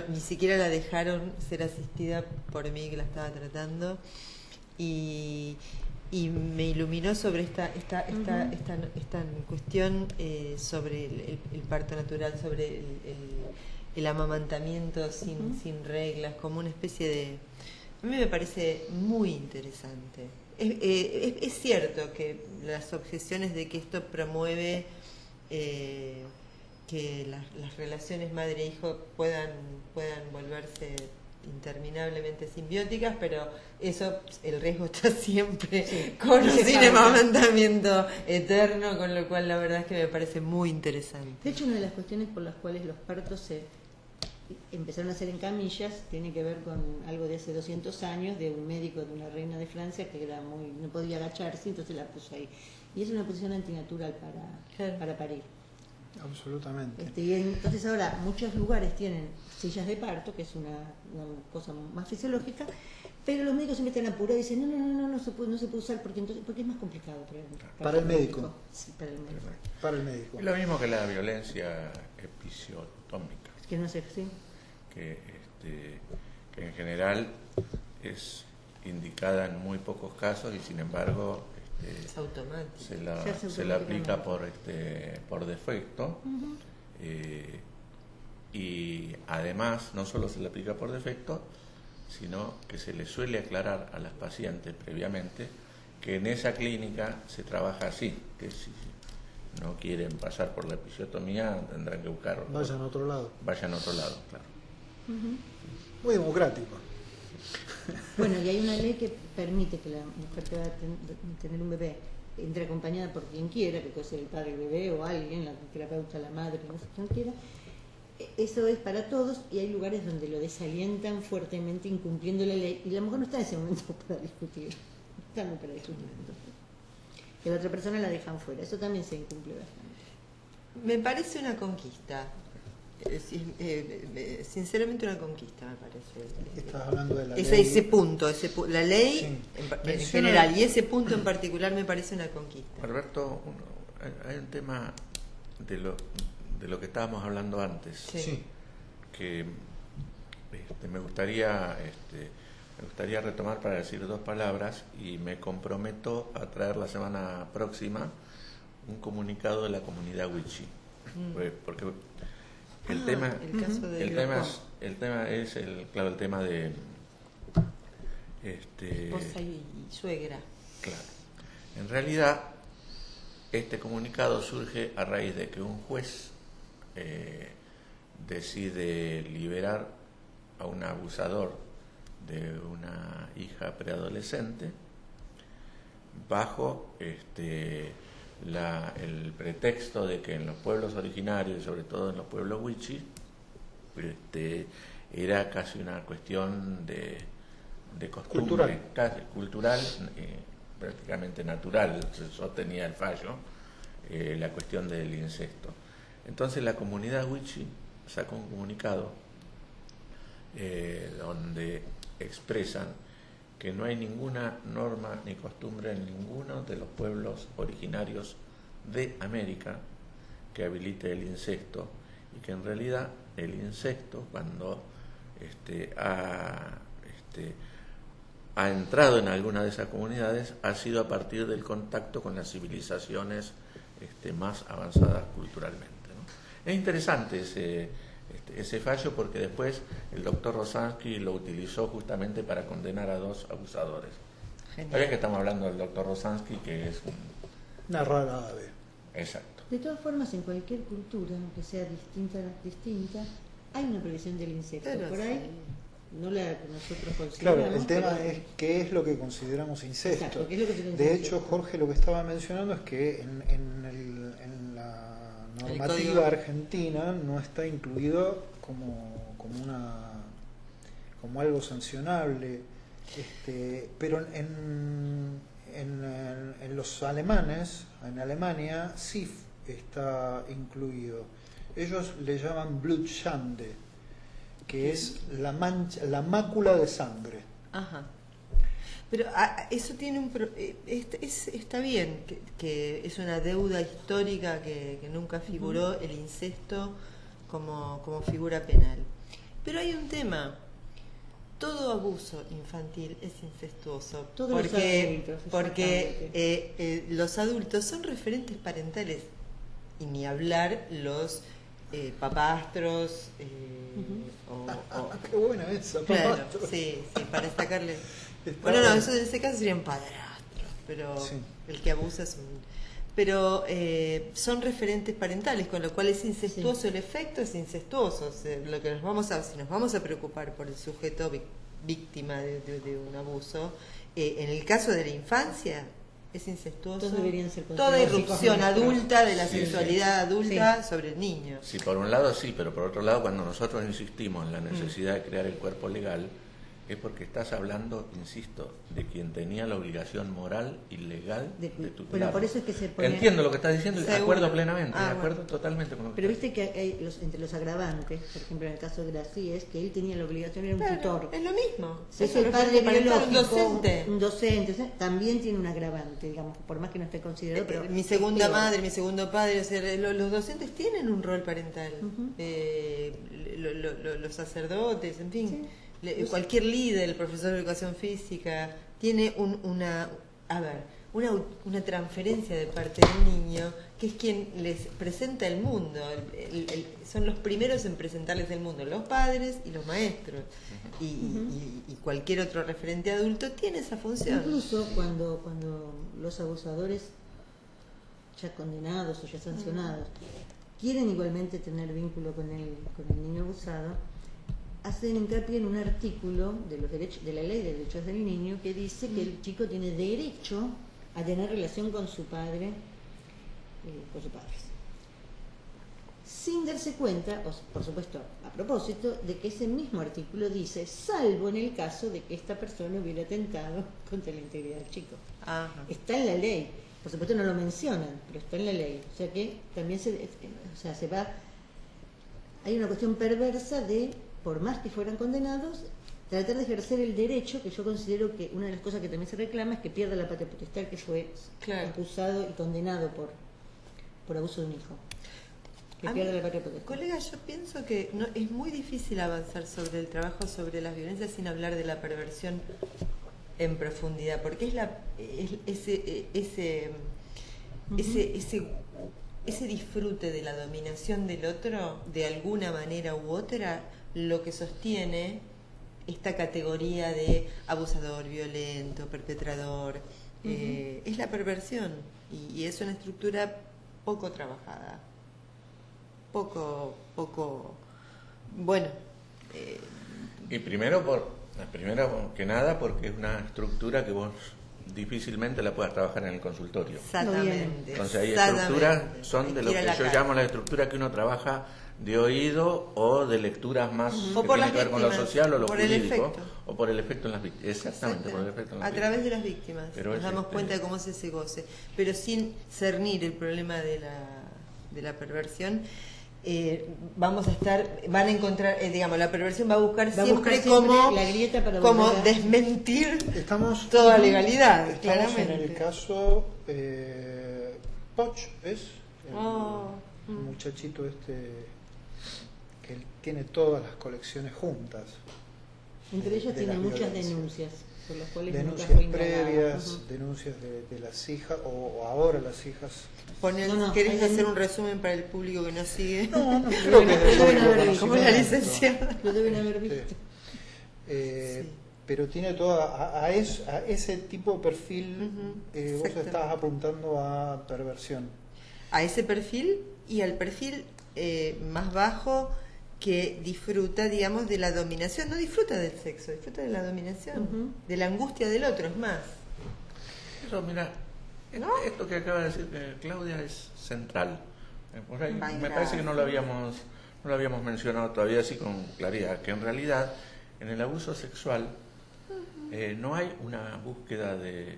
ni siquiera la dejaron ser asistida por mí, que la estaba tratando, y me iluminó sobre esta cuestión sobre el parto natural, sobre el amamantamiento sin reglas, como una especie de... A mí me parece muy interesante. Es cierto que las objeciones de que esto promueve que las relaciones madre-hijo puedan volverse interminablemente simbióticas, pero eso, el riesgo está siempre con o sin amamantamiento eterno, con lo cual la verdad es que me parece muy interesante. De hecho, una de las cuestiones por las cuales los partos se empezaron a hacer en camillas tiene que ver con algo de hace 200 años, de un médico de una reina de Francia que era no podía agacharse, entonces la puso ahí. Y es una posición antinatural para parir. Absolutamente. Y entonces ahora muchos lugares tienen sillas de parto, que es una cosa más fisiológica, pero los médicos siempre están apurados y dicen no se puede usar porque es más complicado para el médico. Sí, para el médico. Para el médico. Es lo mismo que la violencia episiotómica. Que no sé, sí. Que en general es indicada en muy pocos casos y sin embargo es automático. Se la aplica por defecto. Y además no solo se le aplica por defecto, sino que se le suele aclarar a las pacientes previamente que en esa clínica se trabaja así, que si no quieren pasar por la episiotomía tendrán que buscar vayan a otro lado, claro. Muy democrático. Bueno, y hay una ley que permite que la mujer que va a tener un bebé entre acompañada por quien quiera, que puede ser el padre del bebé o alguien, la terapeuta, la madre, no sé quién quiera. Eso es para todos, y hay lugares donde lo desalientan fuertemente incumpliendo la ley, y la mujer no está en ese momento para discutir, no está para discutir. Que la otra persona la dejan fuera, eso también se incumple bastante. Me parece una conquista. Sinceramente una conquista, me parece. Estás hablando de la ley. Ese punto, la ley en general, y ese punto en particular me parece una conquista. Alberto, hay un tema de lo que estábamos hablando antes, que me gustaría retomar para decir dos palabras, y me comprometo a traer la semana próxima un comunicado de la comunidad Wichí, porque el tema es el tema de Esposa y suegra. Claro. En realidad, este comunicado surge a raíz de que un juez decide liberar a un abusador de una hija preadolescente bajo el pretexto de que en los pueblos originarios y sobre todo en los pueblos wichí era casi una cuestión de costumbre, casi cultural, prácticamente natural, se sostenía el fallo, la cuestión del incesto. Entonces la comunidad wichí sacó un comunicado donde expresan que no hay ninguna norma ni costumbre en ninguno de los pueblos originarios de América que habilite el incesto, y que en realidad el incesto, cuando ha entrado en alguna de esas comunidades, ha sido a partir del contacto con las civilizaciones más avanzadas culturalmente, ¿no? Es interesante ese fallo, porque después el doctor Rosansky lo utilizó justamente para condenar a 2 abusadores. Sabía que estamos hablando del doctor Rosansky, que es una rara ave. Exacto. De todas formas, en cualquier cultura, aunque sea distinta, hay una previsión del incesto. Pero por ahí, no la que nosotros consideramos. Claro, el tema es qué es lo que consideramos incesto. Exacto, ¿qué es lo que tiene de incesto? hecho, Jorge lo que estaba mencionando es que en la normativa argentina no está incluido como algo sancionable, pero en los alemanes, en Alemania sí está incluido. Ellos le llaman Blutschande, que es la mácula de sangre. Ajá. Pero eso tiene está bien, que es una deuda histórica que nunca figuró el incesto como figura penal. Pero hay un tema: todo abuso infantil es incestuoso, porque los adultos son referentes parentales, y ni hablar los papastros. Qué buena esa, claro, sí, para sacarle. Bueno, no, eso en ese caso serían padrastros, pero sí. El que abusa es un. Pero son referentes parentales, con lo cual es incestuoso, sí. El efecto es incestuoso. O sea, lo que si nos vamos a preocupar por el sujeto víctima de un abuso, en el caso de la infancia es incestuoso. Todos deberían ser toda irrupción adulta de la sexualidad adulta sobre el niño. Sí, por un lado sí, pero por otro lado, cuando nosotros insistimos en la necesidad de crear el cuerpo legal, es porque estás hablando, insisto, de quien tenía la obligación moral y legal de tutelar. Bueno, por eso es que se pone... Entiendo lo que estás diciendo y de acuerdo plenamente, de acuerdo bueno. totalmente con lo que Pero viste que hay entre los agravantes, por ejemplo en el caso de Gracie, es que él tenía la obligación, era un tutor. Es lo mismo. Si es el padre biológico, un docente, también tiene un agravante, digamos, por más que no esté considerado. Pero mi segunda madre, mi segundo padre, o sea, los docentes tienen un rol parental. Los sacerdotes, en fin. Sí. Cualquier líder, el profesor de educación física, tiene una transferencia de parte del niño, que es quien les presenta el mundo. Son los primeros en presentarles el mundo, los padres y los maestros. Y cualquier otro referente adulto tiene esa función. Incluso cuando los abusadores ya condenados o ya sancionados quieren igualmente tener vínculo con el niño abusado, hacen hincapié en un artículo de la Ley de Derechos del Niño que dice que el chico tiene derecho a tener relación con su padre, con sus padres, sin darse cuenta, por supuesto a propósito, de que ese mismo artículo dice, salvo en el caso de que esta persona hubiera atentado contra la integridad del chico. Ajá. Está en la ley, por supuesto no lo mencionan, pero está en la ley, o sea que también hay una cuestión perversa de, por más que fueran condenados, tratar de ejercer el derecho, que yo considero que una de las cosas que también se reclama es que pierda la patria potestad, que fue acusado y condenado por abuso de un hijo. Que pierda la patria potestad. Colega, yo pienso que es muy difícil avanzar sobre el trabajo sobre las violencias sin hablar de la perversión en profundidad, porque ese disfrute de la dominación del otro, de alguna manera u otra, lo que sostiene esta categoría de abusador, violento, perpetrador. Es la perversión y es una estructura poco trabajada, poco, bueno. Y primero que nada porque es una estructura que vos difícilmente la puedas trabajar en el consultorio. Exactamente. Entonces hay estructuras, son de lo que yo llamo la estructura que uno trabaja de oído o de lecturas más que tienen que ver con lo social o lo jurídico, o por el efecto en las víctimas. Exactamente, por el efecto en las víctimas. A través de las víctimas nos damos cuenta de cómo es ese goce, pero sin cernir el problema de la perversión. Van a encontrar, digamos, la perversión va a buscar siempre cómo la grieta para desmentir toda legalidad. Estamos claramente. en el caso Poch, ¿es? El muchachito que tiene todas las colecciones juntas. Entre ellas tiene muchas denuncias, por las cuales denuncias nunca fue previas, denuncias de las hijas, o ahora las hijas. ¿Querés hacer un resumen para el público que nos sigue? No, creo que como la licenciada. Lo deben haber visto. Sí. Pero tiene toda a ese tipo de perfil. Vos estás apuntando a perversión. A ese perfil y al perfil más bajo, que disfruta, digamos, de la dominación. No disfruta del sexo, disfruta de la dominación, de la angustia del otro, es más. Eso, mira, ¿no? Esto que acaba de decir Claudia es central. Por ahí me parece que no lo habíamos mencionado todavía así con claridad, que en realidad en el abuso sexual no hay una búsqueda de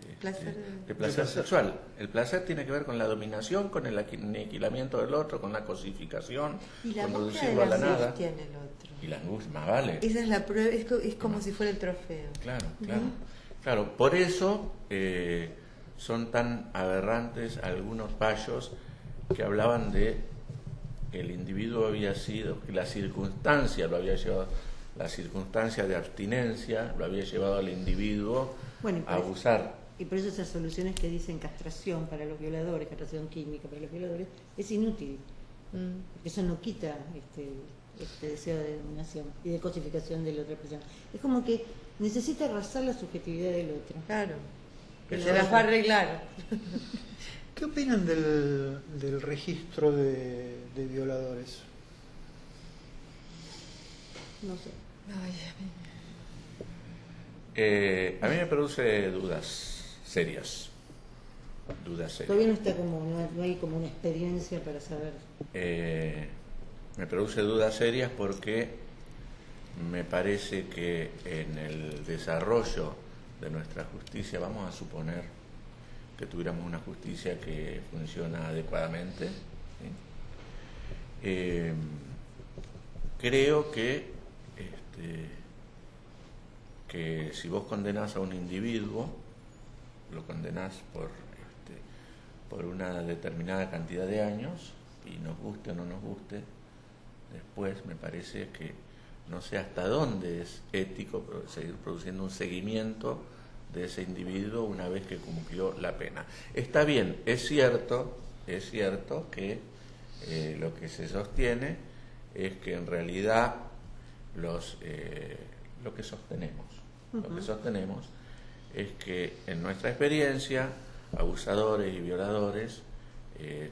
placer sexual. El placer tiene que ver con la dominación, con el aniquilamiento del otro, con la cosificación, con reducirlo a la nada. En el otro. Y la angustia, más vale. Esa es la prueba, es como si fuera el trofeo. Claro. Por eso son tan aberrantes algunos fallos que hablaban de que el individuo había sido, que la circunstancia lo había llevado. La circunstancia de abstinencia lo había llevado al individuo a abusar. Y por eso esas soluciones que dicen castración para los violadores, castración química para los violadores, es inútil. Porque eso no quita este deseo de dominación y de cosificación de la otra persona. Es como que necesita arrasar la subjetividad del otro. Claro. Que se las va a arreglar. ¿Qué opinan del registro de violadores? No sé. A mí me produce dudas serias. Todavía no está no hay como una experiencia para saber. Me produce dudas serias porque me parece que en el desarrollo de nuestra justicia, vamos a suponer que tuviéramos una justicia que funciona adecuadamente, ¿sí? Creo que si vos condenás a un individuo, lo condenás por una determinada cantidad de años, y nos guste o no nos guste, después me parece que no sé hasta dónde es ético seguir produciendo un seguimiento de ese individuo una vez que cumplió la pena. Está bien, es cierto que lo que se sostiene es que en realidad lo que sostenemos es que en nuestra experiencia abusadores y violadores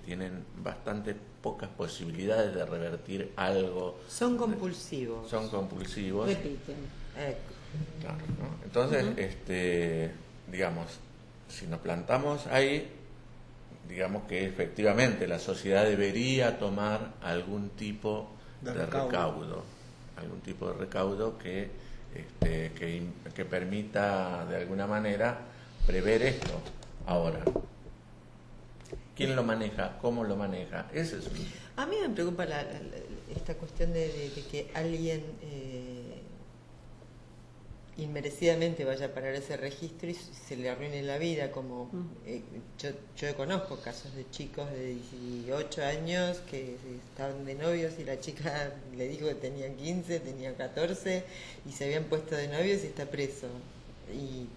tienen bastante pocas posibilidades de revertir algo. Son compulsivos. Repiten. Claro, ¿no? Entonces, digamos, si nos plantamos ahí, digamos que efectivamente la sociedad debería tomar algún tipo de recaudo que permita de alguna manera prever esto. Ahora, ¿quién lo maneja? ¿Cómo lo maneja? Ese es A mí me preocupa esta cuestión de que alguien inmerecidamente vaya a parar ese registro y se le arruine la vida, como yo conozco casos de chicos de 18 años que estaban de novios y la chica le dijo que tenía 15, tenía 14 y se habían puesto de novios y está preso. Y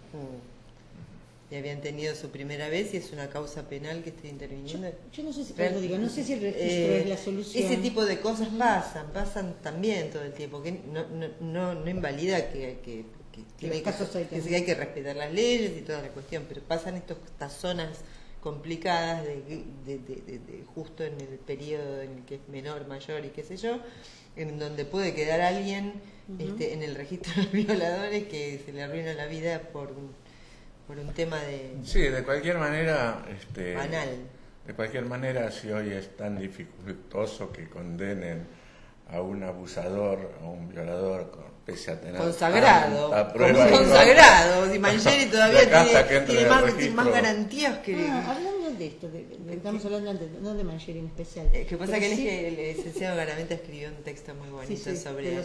y habían tenido su primera vez y es una causa penal que está interviniendo. Yo no sé si, no sé si el registro es la solución. Ese tipo de cosas pasan también todo el tiempo, que no invalida que hay que respetar las leyes y toda la cuestión, pero pasan estas zonas complicadas de justo en el periodo en el que es menor, mayor y qué sé yo, en donde puede quedar alguien en el registro de los violadores que se le arruina la vida por un tema de... Sí, de cualquier manera... banal. De cualquier manera, si hoy es tan dificultoso que condenen a un abusador, a un violador, pese a tener consagrado, prueba consagrado, si Mangieri todavía tiene más garantías que... hablando de esto, estamos hablando antes, no de Mangieri en especial. Que pasa que el licenciado Garaventa escribió un texto muy bonito sobre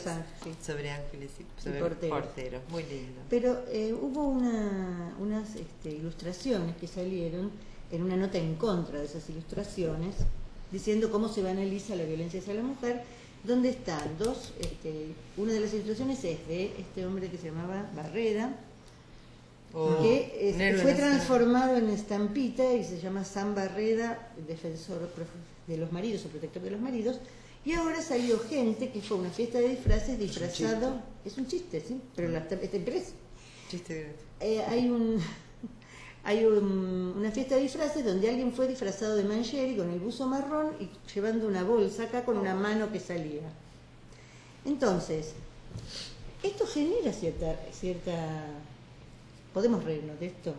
ángeles y sobre porteros, muy lindo. Pero hubo unas ilustraciones que salieron en una nota en contra de esas ilustraciones, diciendo cómo se banaliza la violencia hacia la mujer, donde están una de las ilustraciones es de este hombre que se llamaba Barreda, que fue transformado en estampita y se llama San Barreda, defensor de los maridos o protector de los maridos, y ahora salió gente que fue a una fiesta de disfraces disfrazado, es un chiste, ¿sí? Pero está impreso. Chiste. Hay una fiesta de disfraces donde alguien fue disfrazado de Mangieri con el buzo marrón y llevando una bolsa acá con una mano que salía. Entonces, esto genera cierta... ¿Podemos reírnos de esto?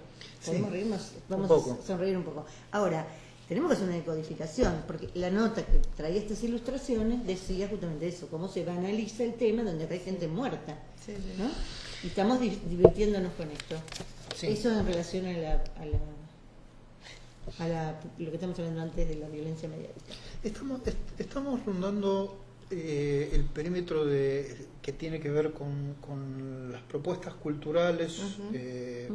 ¿Podemos reírnos? Vamos a sonreír un poco. Ahora, tenemos que hacer una decodificación, porque la nota que traía estas ilustraciones decía justamente eso, cómo se banaliza el tema donde hay gente muerta, ¿no? Y estamos divirtiéndonos con esto. Sí. Eso en relación a lo que estamos hablando antes de la violencia mediática. Estamos rondando el perímetro que tiene que ver con las propuestas culturales,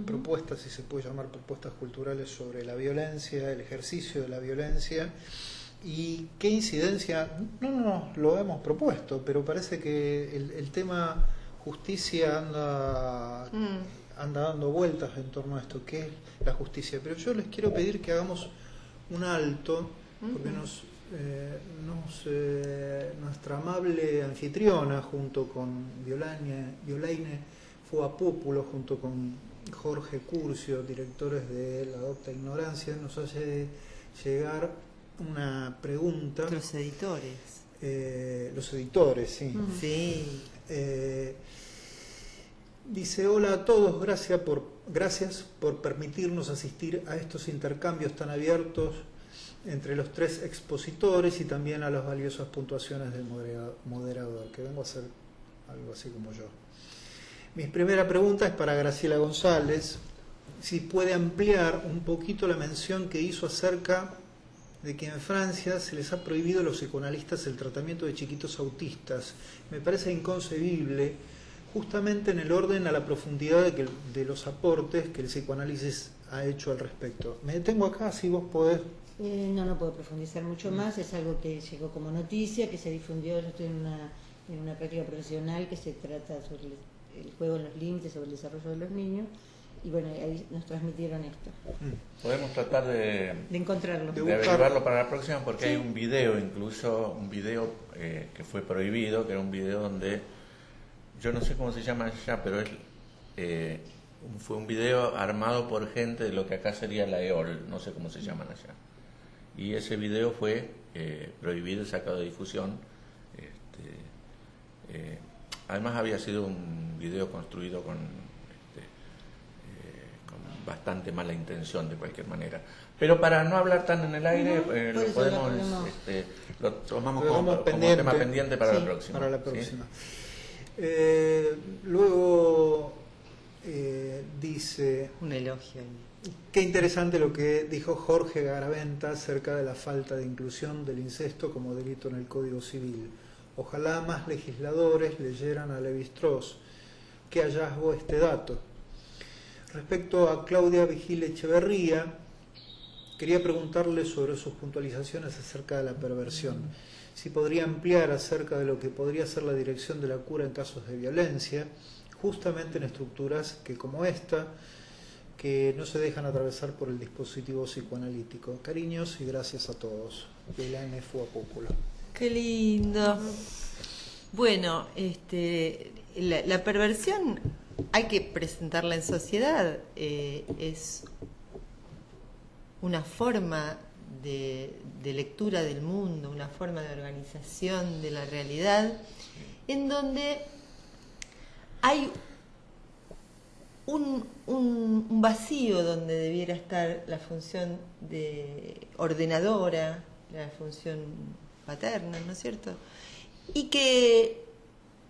propuestas, si se puede llamar propuestas culturales sobre la violencia, el ejercicio de la violencia y qué incidencia, no lo hemos propuesto, pero parece que el tema justicia anda dando vueltas en torno a esto, que es la justicia. Pero yo les quiero pedir que hagamos un alto, porque nuestra amable anfitriona, junto con Violaine Fuapópulo, junto con Jorge Curcio, directores de La Adopta Ignorancia, nos hace llegar una pregunta. Los editores. Los editores, sí. Sí. Dice: hola a todos, gracias por permitirnos asistir a estos intercambios tan abiertos entre los tres expositores y también a las valiosas puntuaciones del moderador, que vengo a hacer algo así como yo. Mi primera pregunta es para Graciela González, si puede ampliar un poquito la mención que hizo acerca de que en Francia se les ha prohibido a los psicoanalistas el tratamiento de chiquitos autistas. Me parece inconcebible, justamente en el orden a la profundidad de los aportes que el psicoanálisis ha hecho al respecto. Me detengo acá, si vos podés. No puedo profundizar mucho más, es algo que llegó como noticia, que se difundió. Yo estoy en una práctica profesional que se trata sobre el juego en los límites, sobre el desarrollo de los niños, y bueno, ahí nos transmitieron esto. Podemos tratar de encontrarlo, de averiguarlo para la próxima, porque hay un video, incluso un video que fue prohibido, que era un video donde, yo no sé cómo se llama allá, pero fue un video armado por gente de lo que acá sería la EOL, no sé cómo se llaman allá. Y ese video fue prohibido y sacado de difusión. Además había sido un video construido con bastante mala intención de cualquier manera. Pero para no hablar tan en el aire, lo tomamos como tema pendiente para la próxima. Para la próxima. ¿Sí? Luego dice... Un elogio. Qué interesante lo que dijo Jorge Garaventa acerca de la falta de inclusión del incesto como delito en el Código Civil. Ojalá más legisladores leyeran a Lévi-Strauss. Qué hallazgo este dato. Respecto a Claudia Vigil Echeverría, quería preguntarle sobre sus puntualizaciones acerca de la perversión. Si podría ampliar acerca de lo que podría ser la dirección de la cura en casos de violencia, justamente en estructuras que, como esta, que no se dejan atravesar por el dispositivo psicoanalítico. Cariños y gracias a todos. De la NFU Apúcula. Qué lindo. Bueno, la perversión hay que presentarla en sociedad. Es una forma de lectura del mundo, una forma de organización de la realidad, en donde hay un vacío donde debiera estar la función de ordenadora, la función paterna, ¿no es cierto? Y que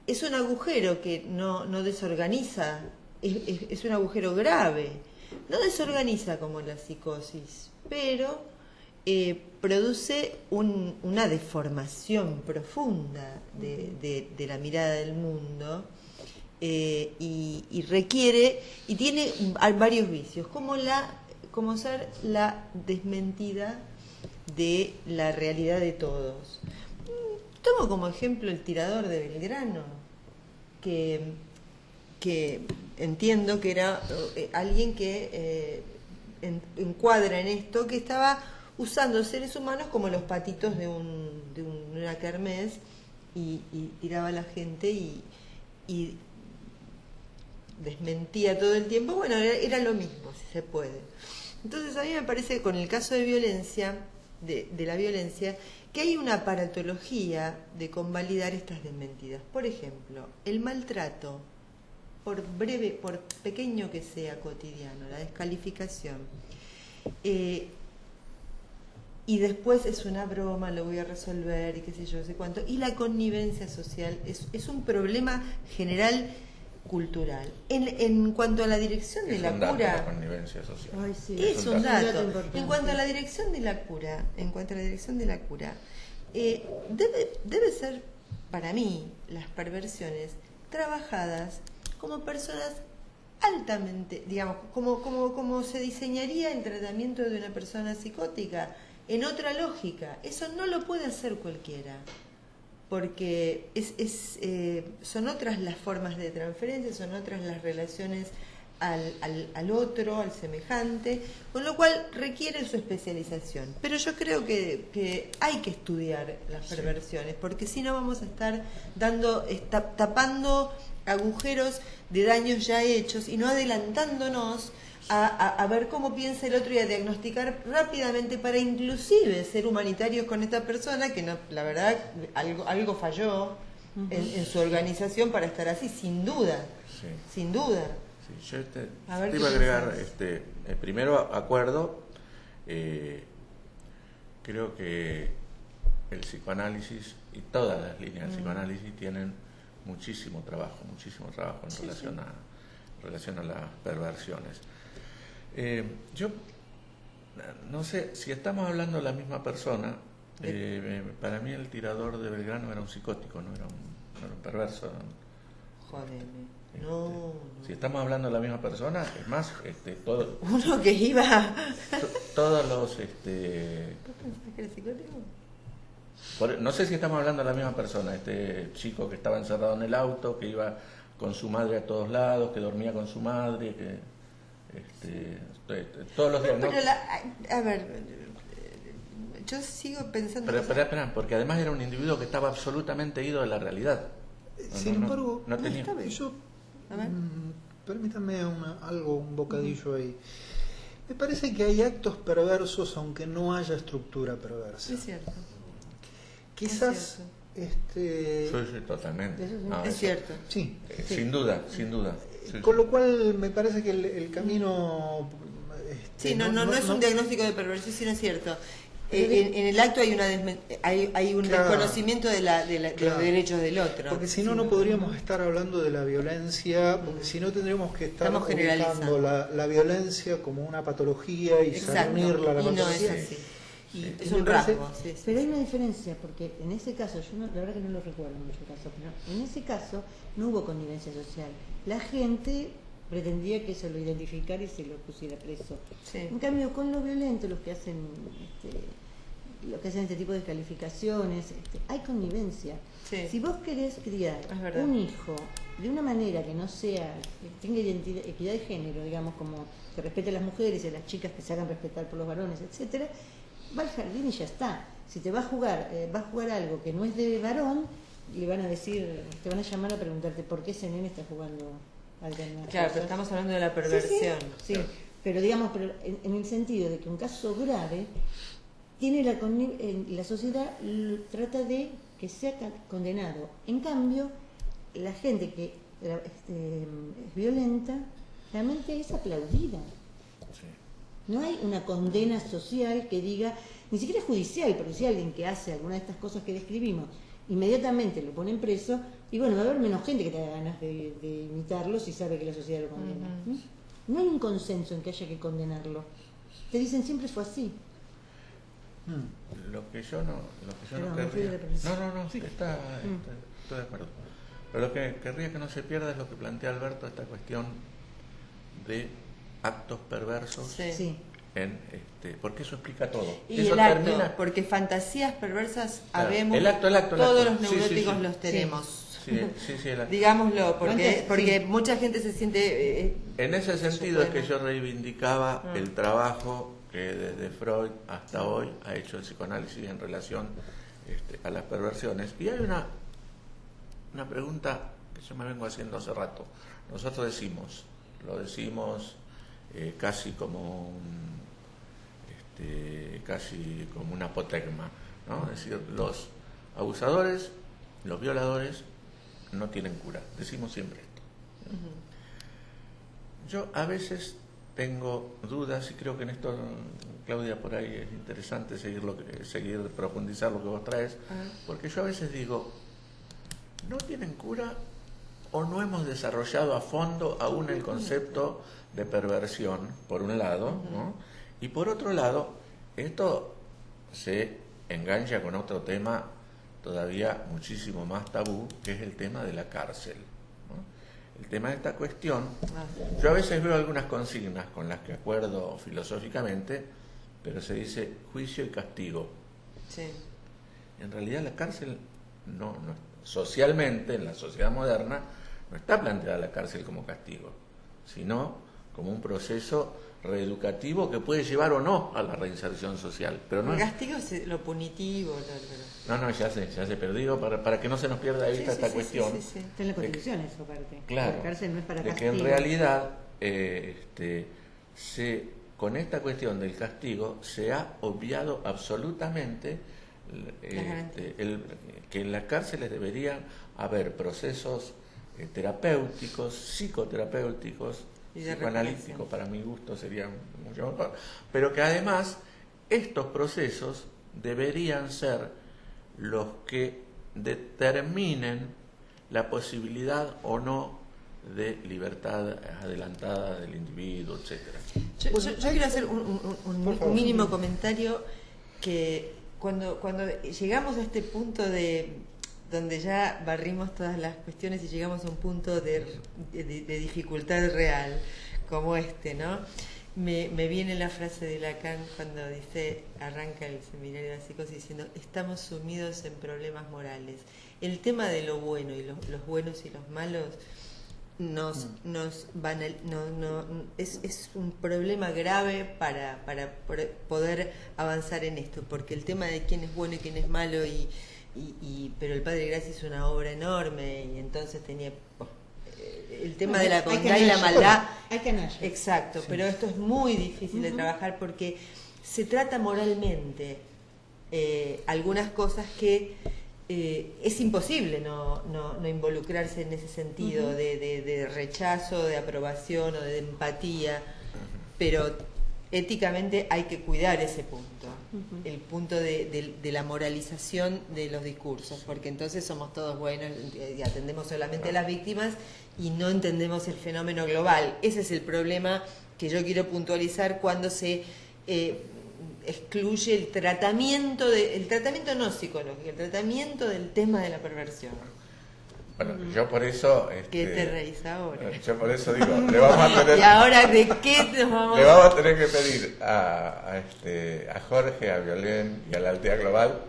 es un agujero que no desorganiza, es un agujero grave, no desorganiza como la psicosis, pero produce una deformación profunda de la mirada del mundo. Y requiere y tiene varios vicios, como ser la desmentida de la realidad de todos. Tomo como ejemplo el tirador de Belgrano, que entiendo que era alguien que encuadra en esto, que estaba usando seres humanos como los patitos de una kermés y tiraba a la gente y desmentía todo el tiempo. Bueno, era lo mismo, si se puede. Entonces a mí me parece que con el caso de violencia, de la violencia, que hay una aparatología de convalidar estas desmentidas. Por ejemplo, el maltrato, por pequeño que sea cotidiano, la descalificación, y después es una broma, lo voy a resolver y qué sé yo, sé cuánto, y la connivencia social es un problema general cultural. En cuanto a la dirección de la cura, la connivencia social. Ay, sí, es un dato. En cuanto a la dirección de la cura, debe ser para mí las perversiones trabajadas como personas altamente, digamos, como se diseñaría el tratamiento de una persona psicótica, en otra lógica. Eso no lo puede hacer cualquiera, porque son otras las formas de transferencia, son otras las relaciones al otro, al semejante, con lo cual requiere su especialización. Pero yo creo que hay que estudiar las perversiones, porque si no vamos a estar tapando agujeros de daños ya hechos y no adelantándonos a ver cómo piensa el otro y a diagnosticar rápidamente para inclusive ser humanitarios con esta persona que no, la verdad algo falló en su organización para estar así, sin duda. Sí. Yo te iba a agregar, primero acuerdo, creo que el psicoanálisis y todas las líneas del psicoanálisis tienen muchísimo trabajo en relación a las perversiones. Yo no sé si estamos hablando de la misma persona. Para mí el tirador de Belgrano era un psicótico, no era un perverso. Jódeme. No. Si estamos hablando de la misma persona, es más, todo. Uno que iba. Todos los. ¿Vos pensás que era psicótico? No sé si estamos hablando de la misma persona. Este chico que estaba encerrado en el auto, que iba con su madre a todos lados, que dormía con su madre, que. Todos los días. Pero a ver, yo sigo pensando. Pero espera, porque además era un individuo que estaba absolutamente ido de la realidad. Sin embargo, no tenía. Yo, permítame un bocadillo ahí. Me parece que hay actos perversos aunque no haya estructura perversa. Es cierto. Quizás es cierto. Sí, totalmente. Es cierto. Sí. Sin duda. Con lo cual me parece que el camino... no es un diagnóstico de perversión, sino es cierto. En el acto hay un desconocimiento de los derechos del otro. Porque si no podríamos estar hablando de la violencia, porque si no tendríamos que estar ubicando la violencia como una patología y unirla a la patología. No es así. Es un rasgo. Pero hay una diferencia, porque en ese caso, la verdad que no lo recuerdo en muchos casos, pero en ese caso no hubo connivencia social. La gente pretendía que se lo identificara y se lo pusiera preso. Sí. En cambio, con lo violento, los que hacen lo que hacen este tipo de calificaciones, hay connivencia. Sí. Si vos querés criar un hijo de una manera que no sea, que tenga equidad de género, digamos, como que respete a las mujeres y a las chicas, que se hagan respetar por los varones, etcétera, va al jardín y ya está. Si te va a jugar algo que no es de varón, le van a decir, te van a llamar a preguntarte por qué ese nene está jugando algo. Claro, pero estamos hablando de la perversión. Sí, pero digamos, en el sentido de que un caso grave tiene la sociedad trata de que sea condenado. En cambio, la gente que es violenta realmente es aplaudida. No hay una condena social que diga, ni siquiera judicial, porque si alguien que hace alguna de estas cosas que describimos, inmediatamente lo ponen preso, y bueno, va a haber menos gente que tenga ganas de imitarlo si sabe que la sociedad lo condena. No hay un consenso en que haya que condenarlo. Te dicen siempre fue así. Lo que yo no querría... No, sí, estoy de acuerdo. Pero lo que querría que no se pierda es lo que plantea Alberto, esta cuestión de actos perversos. Sí. Porque eso explica todo. Y eso el acto, porque fantasías perversas habemos, el acto, todos los neuróticos los tenemos. Sí, Digámoslo, porque mucha gente se siente... en ese sentido es que yo reivindicaba el trabajo que desde Freud hasta hoy ha hecho el psicoanálisis en relación a las perversiones. Y hay una pregunta que yo me vengo haciendo hace rato. Nosotros lo decimos casi como un apotegma, ¿no? Es decir, los abusadores, los violadores no tienen cura. Decimos siempre esto. Yo a veces tengo dudas, y creo que en esto, Claudia, por ahí es interesante seguir profundizar lo que vos traes, porque yo a veces digo, ¿no tienen cura o no hemos desarrollado a fondo aún el concepto de perversión, por un lado, ¿no? Y por otro lado, esto se engancha con otro tema todavía muchísimo más tabú, que es el tema de la cárcel, ¿no? El tema de esta cuestión, yo a veces veo algunas consignas con las que acuerdo filosóficamente, pero se dice juicio y castigo. Sí. En realidad la cárcel no socialmente, en la sociedad moderna, no está planteada la cárcel como castigo, sino como un proceso reeducativo que puede llevar o no a la reinserción social. Pero no el castigo es lo punitivo. No, ya sé, pero digo para que no se nos pierda de vista esta cuestión. Sí. Está en la Constitución eso, aparte. Claro, la cárcel no es para castigo. Que en realidad con esta cuestión del castigo se ha obviado absolutamente que en las cárceles deberían haber procesos terapéuticos, psicoterapéuticos, psicoanalíticos, para mi gusto sería mucho mejor, pero que además estos procesos deberían ser los que determinen la posibilidad o no de libertad adelantada del individuo, etcétera. Yo quiero hacer un mínimo comentario, que cuando llegamos a este punto donde ya barrimos todas las cuestiones y llegamos a un punto de dificultad real como ¿no? Me viene la frase de Lacan cuando arranca el seminario de la psicosis diciendo: estamos sumidos en problemas morales. El tema de lo bueno y los buenos y los malos es un problema grave para poder avanzar en esto, porque el tema de quién es bueno y quién es malo pero el Padre Gracia hizo una obra enorme, y entonces tenía el tema de la bondad y la maldad. Hay canalla. Exacto, pero esto es muy difícil de trabajar, porque se trata moralmente algunas cosas que es imposible no involucrarse en ese sentido de rechazo, de aprobación o de empatía, pero éticamente hay que cuidar ese punto, el punto de la moralización de los discursos, porque entonces somos todos buenos y atendemos solamente a las víctimas y no entendemos el fenómeno global. Ese es el problema que yo quiero puntualizar cuando se excluye el tratamiento no psicológico, el tratamiento del tema de la perversión. Bueno, yo por eso... ¿Qué te reís ahora? Yo por eso digo, le vamos a tener... ¿Y ahora de qué nos vamos Le vamos a tener que pedir a Jorge, a Violén y a la Aldea Global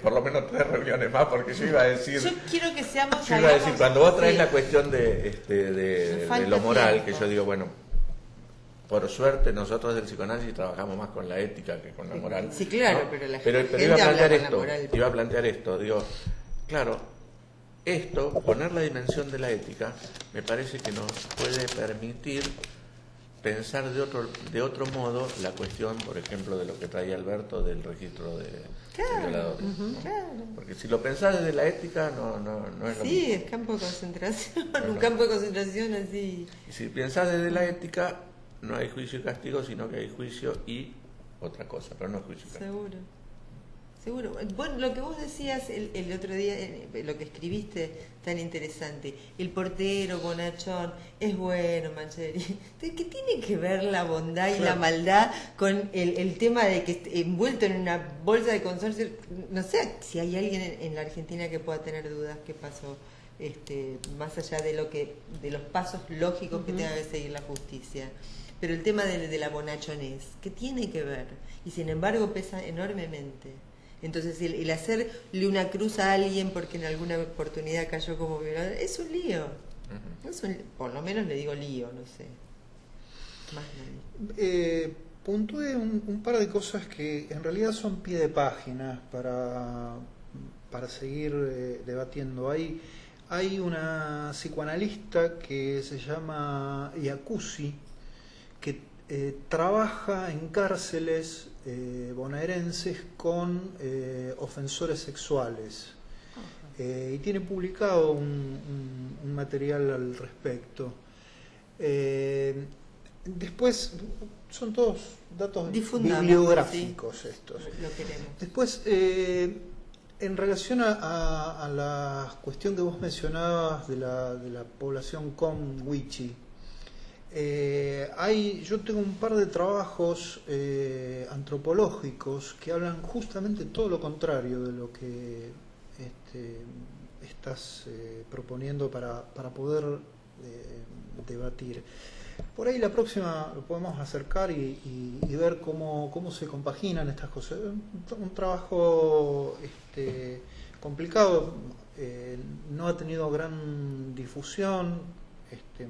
por lo menos 3 reuniones más, porque yo iba a decir... Yo quiero que seamos... Yo iba a decir, cuando vos traes la cuestión de lo moral, que yo digo, bueno, por suerte nosotros del psicoanálisis trabajamos más con la ética que con la moral. Sí, claro, ¿no? pero la pero gente iba a plantear habla esto, con la moral. iba a plantear esto, digo, claro, esto, poner la dimensión de la ética, me parece que nos puede permitir pensar de otro modo la cuestión, por ejemplo, de lo que traía Alberto del registro de violadores, ¿no? Claro. Porque si lo pensás desde la ética, no es lo mismo. Sí, es campo de concentración, un campo de concentración así. Y si pensás desde la ética, no hay juicio y castigo, sino que hay juicio y otra cosa, pero no juicio y castigo. Seguro. Bueno, lo que vos decías el otro día, lo que escribiste, tan interesante. El portero, bonachón, es bueno, Mancheri. ¿Qué tiene que ver la bondad y la maldad con el tema de que envuelto en una bolsa de consorcio? No sé si hay alguien en la Argentina que pueda tener dudas qué pasó, más allá de los pasos lógicos que tenga que seguir la justicia. Pero el tema de la bonachonés, ¿qué tiene que ver? Y sin embargo pesa enormemente. Entonces el hacerle una cruz a alguien porque en alguna oportunidad cayó como violador es un lío. Por lo menos le digo lío, no sé. Más nadie. Puntué un par de cosas que en realidad son pie de página para seguir debatiendo. Hay una psicoanalista que se llama Iacuzzi, que trabaja en cárceles bonaerenses con ofensores sexuales y tiene publicado un material al respecto. Después son todos datos bibliográficos, sí, estos. Lo queremos. Después, en relación a la cuestión que vos mencionabas de la población con Wichi, yo tengo un par de trabajos antropológicos que hablan justamente todo lo contrario de lo que estás proponiendo para poder debatir. Por ahí la próxima lo podemos acercar y ver cómo se compaginan estas cosas. Un trabajo complicado, no ha tenido gran difusión,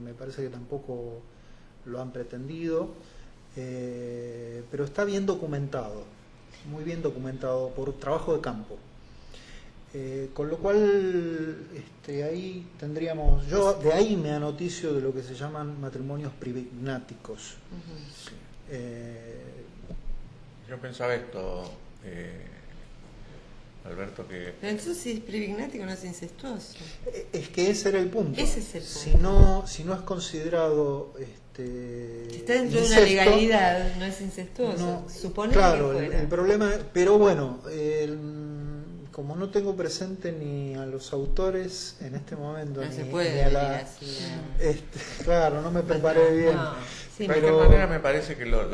me parece que tampoco lo han pretendido, pero está bien documentado, muy bien documentado por trabajo de campo. Con lo cual ahí tendríamos, yo de ahí me anoticio de lo que se llaman matrimonios privignáticos. Yo pensaba esto, Alberto, que... Pero entonces si es privignático no es incestuoso. Es que ese era el punto. Ese es el punto. Si no es considerado si está dentro de una legalidad, no es incestuoso. No, supone claro, que fuera. el problema, pero bueno, como no tengo presente ni a los autores en este momento, no ni, se puede ni a la, así, claro, no me preparé bien. No, sí, de cualquier manera me parece que lo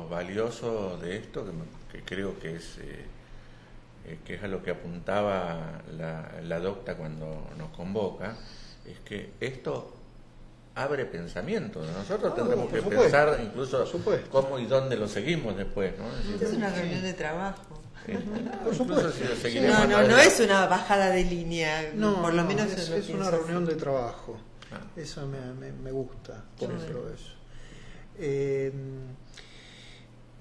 valioso de esto, que creo que es a lo que apuntaba la docta cuando nos convoca, es que esto abre pensamiento. Nosotros tendremos que pensar incluso cómo y dónde lo seguimos después, ¿no? Es una reunión de trabajo. Por supuesto. Si no es una bajada de línea, no, por lo menos es una reunión de trabajo. Eso me gusta, por eso.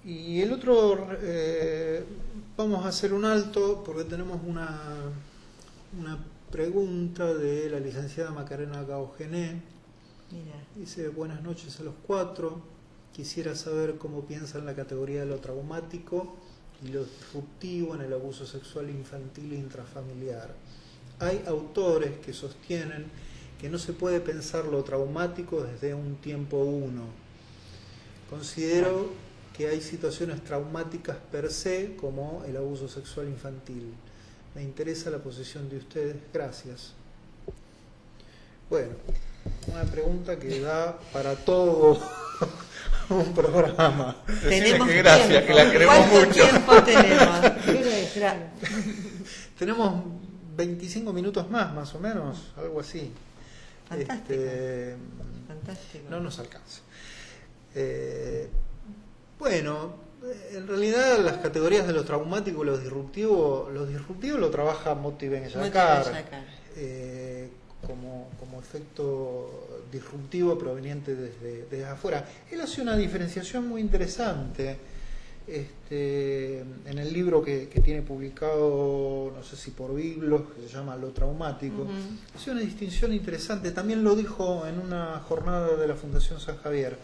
Y el otro, vamos a hacer un alto porque tenemos una pregunta de la licenciada Macarena Gaogené. Dice: buenas noches a los 4. Quisiera saber cómo piensan la categoría de lo traumático y lo disruptivo en el abuso sexual infantil e intrafamiliar. Hay autores que sostienen que no se puede pensar lo traumático desde un tiempo uno. Considero que hay situaciones traumáticas per se, como el abuso sexual infantil. Me interesa la posición de ustedes. Gracias. Bueno, una pregunta que da para todo un programa. Tenemos que gracias, tiempo. que la queremos ¿Cuánto mucho. tiempo tenemos? Claro. Tenemos 25 minutos más o menos, algo así. Fantástico. Fantástico. No nos alcanza. Bueno, en realidad las categorías de lo traumático y lo disruptivo lo trabaja Moti Ben-Yakar como efecto disruptivo proveniente desde afuera. Él hace una diferenciación muy interesante en el libro que tiene publicado, no sé si por Biblos, que se llama Lo Traumático. Hace una distinción interesante, también lo dijo en una jornada de la Fundación San Javier.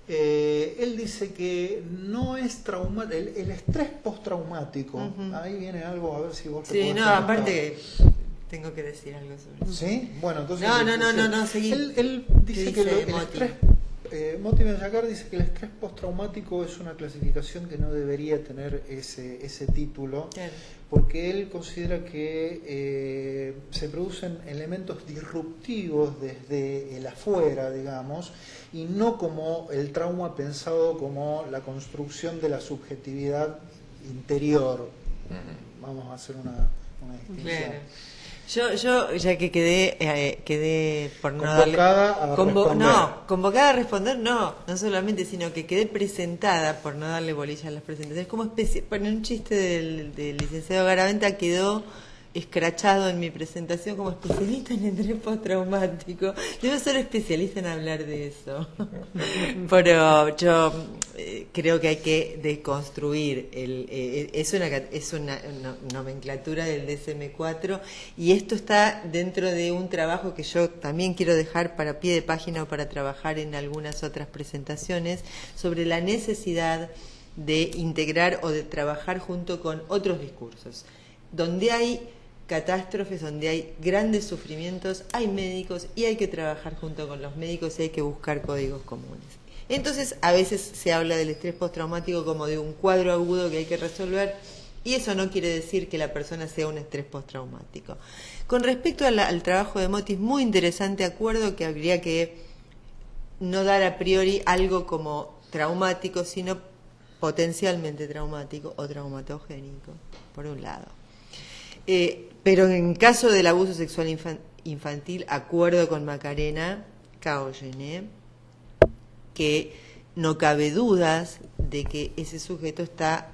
Él dice que no es traumático, el estrés postraumático. Ahí viene algo, a ver si vos te Sí, no, aparte tengo que decir algo sobre eso. ¿Sí? Bueno, entonces No, seguí. Él dice que el estrés Moti Ben-Yakar dice que el estrés postraumático es una clasificación que no debería tener ese título, claro, porque él considera que se producen elementos disruptivos desde el afuera, digamos, y no como el trauma pensado como la construcción de la subjetividad interior. Vamos a hacer una distinción. Claro. Yo ya que quedé por no convocada convocada a responder, no solamente, sino que quedé presentada por no darle bolilla a las presentaciones, como un chiste del licenciado Garaventa quedó escrachado en mi presentación como especialista en estrés postraumático. Debo ser especialista en hablar de eso. Pero yo creo que hay que deconstruir. Es una nomenclatura del DSM-4 y esto está dentro de un trabajo que yo también quiero dejar para pie de página o para trabajar en algunas otras presentaciones sobre la necesidad de integrar o de trabajar junto con otros discursos. Donde hay catástrofes, donde hay grandes sufrimientos, hay médicos y hay que trabajar junto con los médicos y hay que buscar códigos comunes. Entonces, a veces se habla del estrés postraumático como de un cuadro agudo que hay que resolver y eso no quiere decir que la persona sea un estrés postraumático. Con respecto al trabajo de Moti, es muy interesante, acuerdo que habría que no dar a priori algo como traumático, sino potencialmente traumático o traumatogénico, por un lado. Pero en caso del abuso sexual infantil, acuerdo con Macarena Caoyené, que no cabe dudas de que ese sujeto está,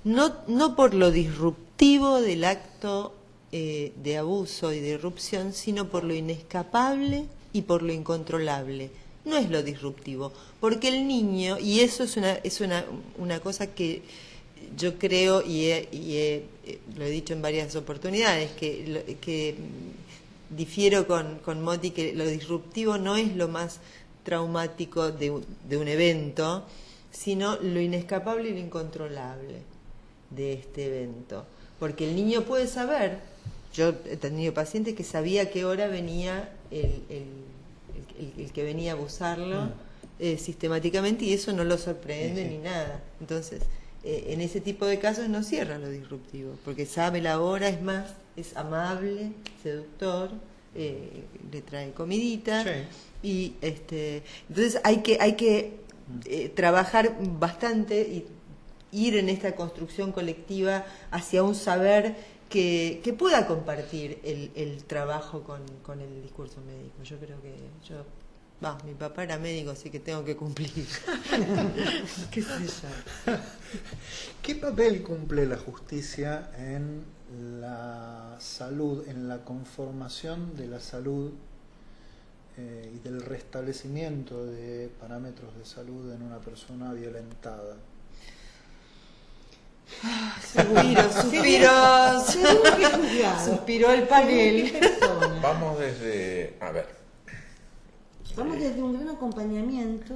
no por lo disruptivo del acto de abuso y de irrupción, sino por lo inescapable y por lo incontrolable. No es lo disruptivo, porque el niño, y eso es una cosa que yo creo y lo he dicho en varias oportunidades, que difiero con Moti, que lo disruptivo no es lo más traumático de un evento, sino lo inescapable y lo incontrolable de este evento. Porque el niño puede saber, yo he tenido pacientes que sabía a qué hora venía el que venía a abusarlo sistemáticamente y eso no lo sorprende ni nada. Entonces, en ese tipo de casos no cierra lo disruptivo, porque sabe la hora, es más, es amable, seductor, le trae comidita, sí. Y entonces hay que trabajar bastante y ir en esta construcción colectiva hacia un saber que pueda compartir el trabajo con el discurso médico. Yo creo que mi papá era médico, así que tengo que cumplir. ¿Qué sé yo? ¿Qué papel cumple la justicia en la salud, en la conformación de la salud y del restablecimiento de parámetros de salud en una persona violentada? Suspiró el panel. Vamos desde un gran acompañamiento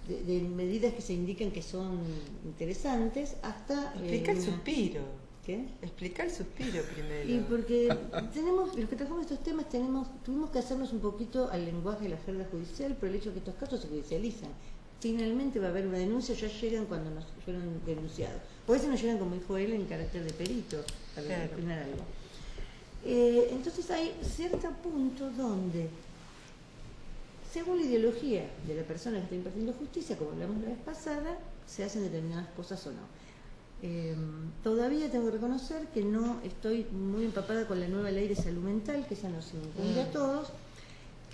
de medidas que se indican que son interesantes hasta... Explica el suspiro. ¿Qué? Explica el suspiro primero. Y porque los que trabajamos estos temas tuvimos que hacernos un poquito al lenguaje de la jerga judicial por el hecho de que estos casos se judicializan. Finalmente va a haber una denuncia, ya llegan cuando nos fueron denunciados. Por eso nos llegan, como dijo él, en carácter de perito, para opinar algo. Entonces hay cierto punto donde, según la ideología de la persona que está impartiendo justicia, como hablamos la vez pasada, se hacen determinadas cosas o no. Todavía tengo que reconocer que no estoy muy empapada con la nueva ley de salud mental, que esa nos incumbe a todos,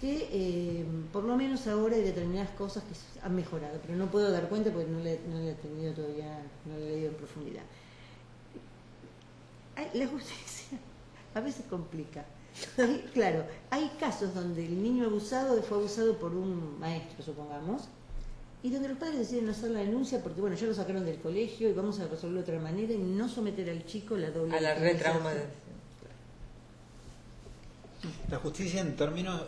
que por lo menos ahora hay determinadas cosas que han mejorado, pero no puedo dar cuenta porque no le he tenido todavía, no le he leído en profundidad. La justicia a veces complica. Claro, hay casos donde el niño abusado fue abusado por un maestro, supongamos, y donde los padres deciden hacer la denuncia porque, bueno, ya lo sacaron del colegio y vamos a resolverlo de otra manera y no someter al chico la doble... A la retraumatización. La justicia en términos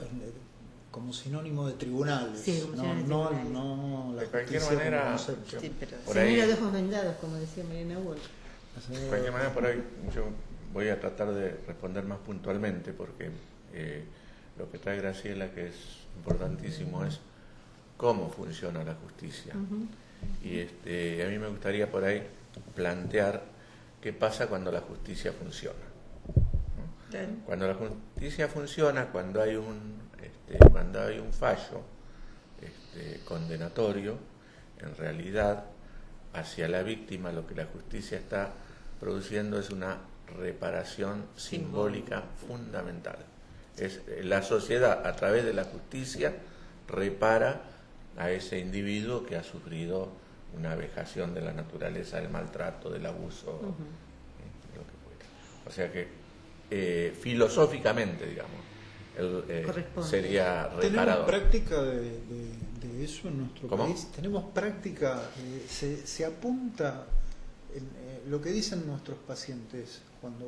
como sinónimo de tribunales. Sí, como sinónimo de tribunales. No la de cualquier justicia manera, como concepto. Sí, pero por señora ahí, de ojos vendados, como decía Mariana Wolf. de cualquier manera, por ahí yo voy a tratar de responder más puntualmente porque lo que trae Graciela, que es importantísimo, es cómo funciona la justicia. Y a mí me gustaría por ahí plantear qué pasa cuando la justicia funciona. Claro. Cuando la justicia funciona, cuando hay un fallo condenatorio, en realidad hacia la víctima lo que la justicia está produciendo es una reparación simbólica fundamental. Es la sociedad, a través de la justicia, repara a ese individuo que ha sufrido una vejación de la naturaleza, del maltrato, del abuso, lo que fuera. O sea que filosóficamente, digamos, sería reparador. ¿Tenemos práctica de eso en nuestro ¿Cómo? país? ¿Tenemos práctica? ¿Se apunta en lo que dicen nuestros pacientes cuando...?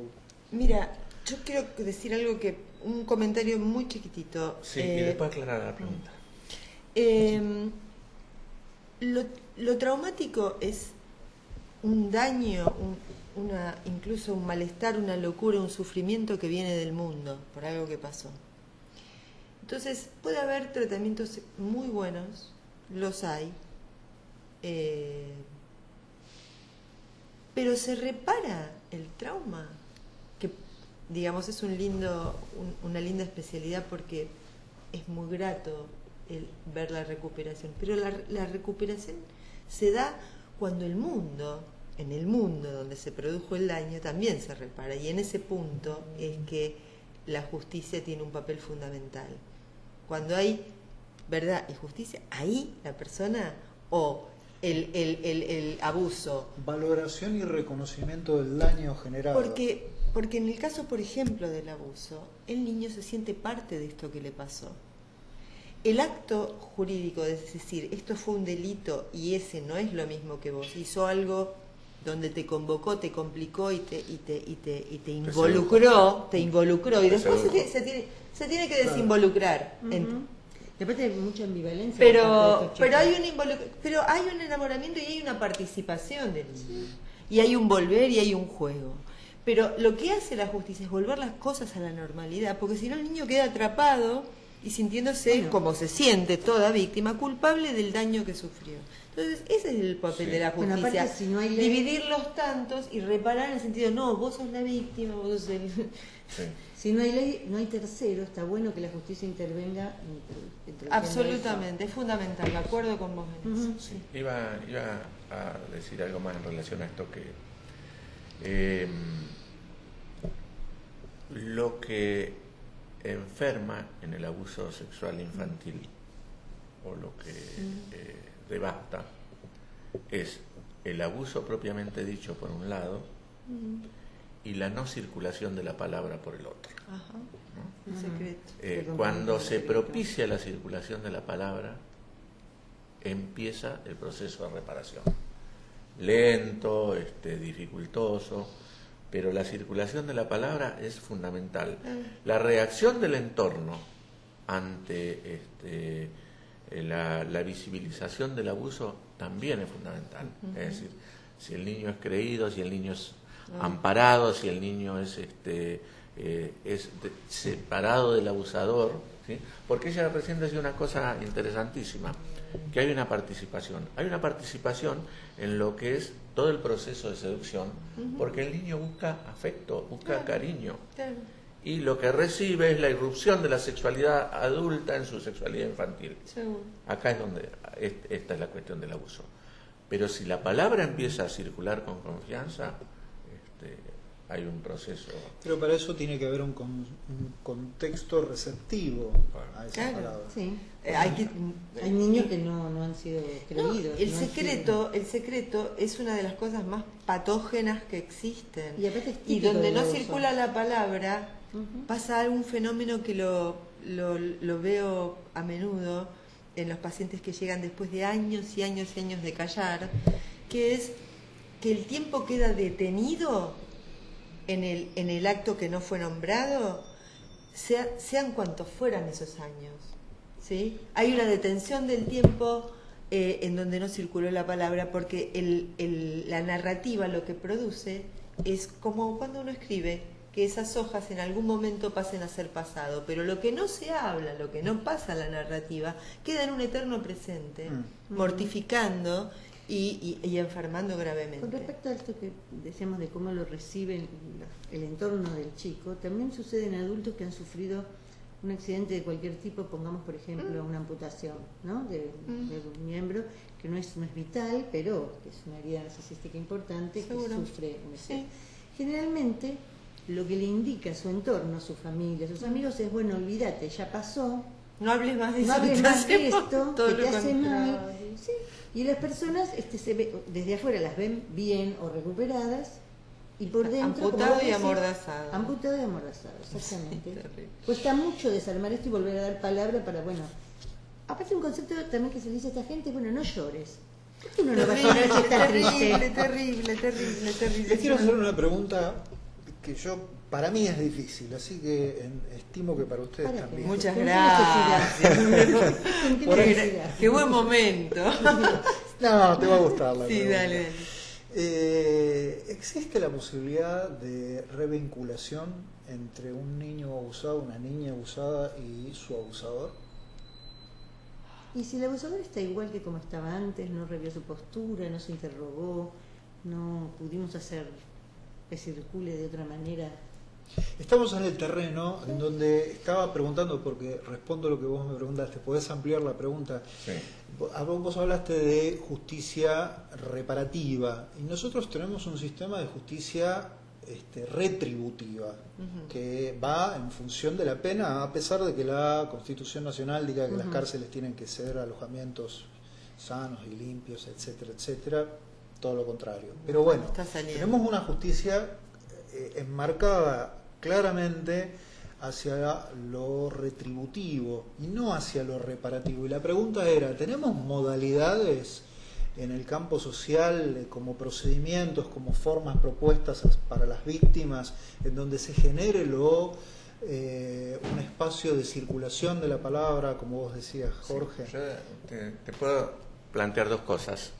Mira, yo quiero decir algo un comentario muy chiquitito. Sí, y después aclarar la pregunta. Lo traumático es un daño, incluso un malestar, una locura, un sufrimiento que viene del mundo por algo que pasó. Entonces puede haber tratamientos muy buenos, los hay, pero se repara el trauma, que digamos es una linda especialidad porque es muy grato ver la recuperación, pero la recuperación se da cuando en el mundo donde se produjo el daño también se repara, y en ese punto es que la justicia tiene un papel fundamental. Cuando hay verdad y justicia, ahí la persona o el abuso. Valoración y reconocimiento del daño generado. Porque en el caso, por ejemplo, del abuso, el niño se siente parte de esto que le pasó. El acto jurídico de decir, esto fue un delito y ese no es lo mismo que vos, hizo algo donde te convocó, te complicó y te involucró, y después se tiene que desinvolucrar. Después hay mucha ambivalencia. Pero hay un enamoramiento y hay una participación del niño. Y hay un volver y hay un juego. Pero lo que hace la justicia es volver las cosas a la normalidad, porque si no el niño queda atrapado y sintiéndose, como se siente toda víctima, culpable del daño que sufrió. Entonces, ese es el papel de la justicia. Bueno, aparte, si no hay ley... dividir los tantos y reparar en el sentido, no, vos sos la víctima, vos sos el... Sí. Si no hay ley, no hay tercero, está bueno que la justicia intervenga. Absolutamente, es fundamental, de acuerdo con vos en eso. Sí. Iba a decir algo más en relación a esto lo que enferma en el abuso sexual infantil o lo que devasta es el abuso propiamente dicho por un lado y la no circulación de la palabra por el otro. Ajá. ¿No? El secreto. Cuando se propicia la circulación de la palabra, empieza el proceso de reparación. Lento, dificultoso, pero la circulación de la palabra es fundamental. La reacción del entorno ante la visibilización del abuso también es fundamental. Es decir, si el niño es creído, si el niño es amparado, si el niño es separado del abusador, ¿sí? Porque ella recién decía una cosa interesantísima, que hay una participación en lo que es todo el proceso de seducción, porque el niño busca afecto, busca cariño, y lo que recibe es la irrupción de la sexualidad adulta en su sexualidad infantil. Acá es donde esta es la cuestión del abuso. Pero si la palabra empieza a circular con confianza, hay un proceso. Pero para eso tiene que haber un contexto receptivo a esa palabra. Sí. Hay niños que no han sido creídos. El secreto es una de las cosas más patógenas que existen. Y donde no circula la palabra, pasa algún fenómeno que lo veo a menudo en los pacientes que llegan después de años y años y años de callar, que es que el tiempo queda detenido en el acto que no fue nombrado, sean cuantos fueran esos años, ¿sí? Hay una detención del tiempo en donde no circuló la palabra, porque la narrativa lo que produce es como cuando uno escribe, que esas hojas en algún momento pasen a ser pasado, pero lo que no se habla, lo que no pasa en la narrativa, queda en un eterno presente, mortificando y enfermando gravemente. Con respecto a esto que decíamos de cómo lo recibe el entorno del chico, también sucede en adultos que han sufrido un accidente de cualquier tipo, pongamos por ejemplo una amputación, ¿no? de un miembro que no es vital, pero que es una herida narcisística importante. ¿Seguro? Que sufre un sí. Generalmente lo que le indica a su entorno, a su familia, a sus amigos es, bueno, olvídate, ya pasó, no hables más de, no hables más de esto, todo que lo te hace contrario. mal. Sí. Y las personas desde afuera las ven bien o recuperadas, y por dentro amputado y amordazado. Amputado y amordazado, exactamente. Sí, cuesta mucho desarmar esto y volver a dar palabra para, bueno, aparte un concepto también que se le dice a esta gente, bueno, no llores. ¿Por qué uno no va a llorar si está triste? Terrible. Les quiero hacer una pregunta que para mí es difícil, así que estimo que para ustedes también. Muchas gracias. Qué buen momento. No, te va a gustar la sí, pregunta. dale. ¿Existe la posibilidad de revinculación entre un niño abusado, una niña abusada y su abusador? Y si el abusador está igual que como estaba antes, no revió su postura, no se interrogó, no pudimos hacer que circule de otra manera. Estamos en el terreno en donde estaba preguntando, porque respondo lo que vos me preguntaste. ¿Podés ampliar la pregunta? Sí. Vos hablaste de justicia reparativa, y nosotros tenemos un sistema de justicia retributiva, que va en función de la pena, a pesar de que la Constitución Nacional diga que las cárceles tienen que ser alojamientos sanos y limpios, etcétera, etcétera. Todo lo contrario. Pero bueno, tenemos una justicia enmarcada claramente hacia lo retributivo y no hacia lo reparativo. Y la pregunta era, ¿tenemos modalidades en el campo social como procedimientos, como formas propuestas para las víctimas, en donde se genere un espacio de circulación de la palabra, como vos decías, Jorge? Sí, yo te puedo plantear dos cosas.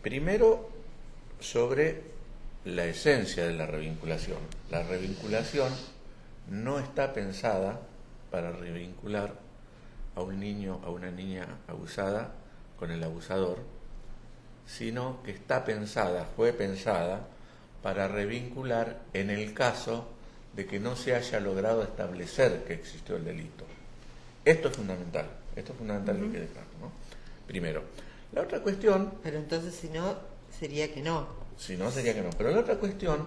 Primero, sobre la esencia de la revinculación. La revinculación no está pensada para revincular a un niño, a una niña abusada con el abusador, sino que fue pensada para revincular en el caso de que no se haya logrado establecer que existió el delito. Esto es fundamental que quede claro, ¿no? Primero. La otra cuestión... Pero entonces si no, sería que no. Si no, sería que no. Pero la otra cuestión,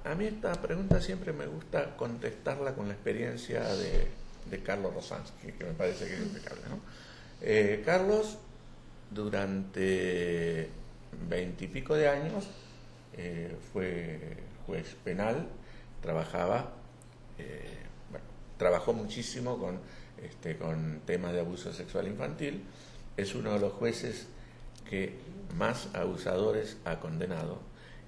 a mí esta pregunta siempre me gusta contestarla con la experiencia de Carlos Rosansky, que me parece que es impecable, ¿no? Carlos, durante 20 y pico de años, fue juez penal, trabajó muchísimo con temas de abuso sexual infantil. Es uno de los jueces que más abusadores ha condenado.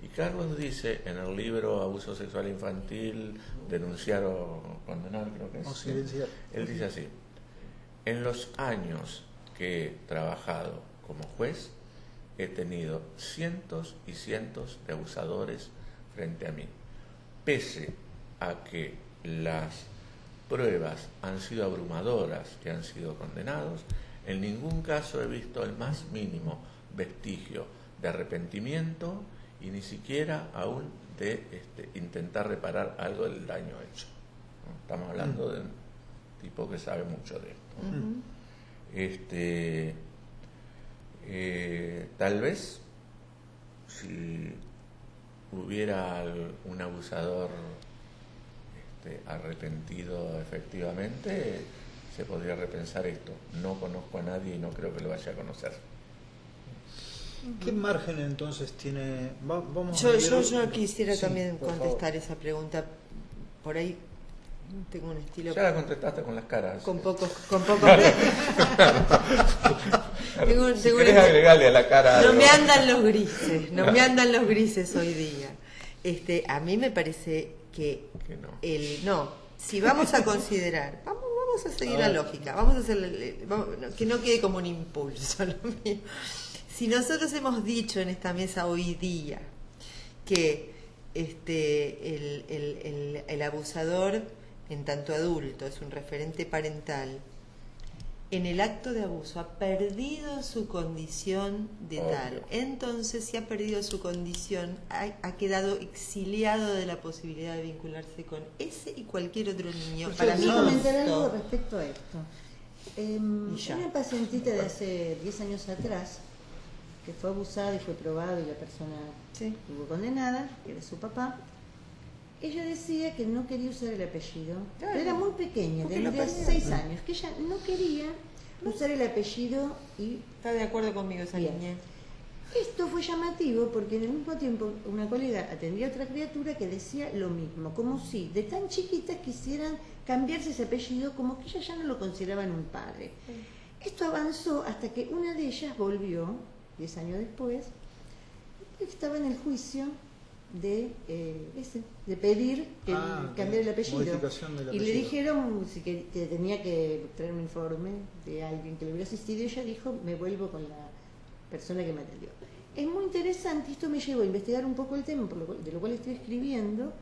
Y Carlos dice en el libro Abuso Sexual Infantil, denunciar o condenar, creo que es. O silenciar. Él dice así: en los años que he trabajado como juez, he tenido cientos y cientos de abusadores frente a mí. Pese a que las pruebas han sido abrumadoras que han sido condenados, en ningún caso he visto el más mínimo vestigio de arrepentimiento y ni siquiera aún de intentar reparar algo del daño hecho. ¿No? Estamos hablando de un tipo que sabe mucho de esto. Tal vez si hubiera un abusador arrepentido efectivamente, se podría repensar esto. No conozco a nadie y no creo que lo vaya a conocer. ¿Qué margen entonces tiene? Yo quisiera Sí, también por contestar esa pregunta. Por ahí tengo un estilo. Ya la contestaste con las caras. Con pocos. Si querés agregarle a la cara. No me andan los grises hoy día. A mí me parece que no. Si vamos a considerar, vamos a seguir la lógica, vamos a hacer que no quede como un impulso lo mío. Si nosotros hemos dicho en esta mesa hoy día que el abusador, en tanto adulto, es un referente parental, en el acto de abuso ha perdido su condición de tal. Entonces, si ha perdido su condición, ha quedado exiliado de la posibilidad de vincularse con ese y cualquier otro niño. Para mí, comentar algo respecto a esto. Una pacientita de hace 10 años atrás, que fue abusada y fue probado y la persona estuvo condenada, que era su papá, ella decía que no quería usar el apellido, pero era muy pequeña, tendría 6 años, que ella no quería usar el apellido y... Está de acuerdo conmigo esa niña. Esto fue llamativo porque en el mismo tiempo una colega atendía a otra criatura que decía lo mismo, como si de tan chiquitas quisieran cambiarse ese apellido, como que ellas ya no lo consideraban un padre. Esto avanzó hasta que una de ellas volvió 10 años después, estaba en el juicio de pedir cambiar el apellido. Y le dijeron que tenía que traer un informe de alguien que le hubiera asistido, y ella dijo, me vuelvo con la persona que me atendió. Es muy interesante, esto me llevó a investigar un poco el tema, de lo cual estoy escribiendo,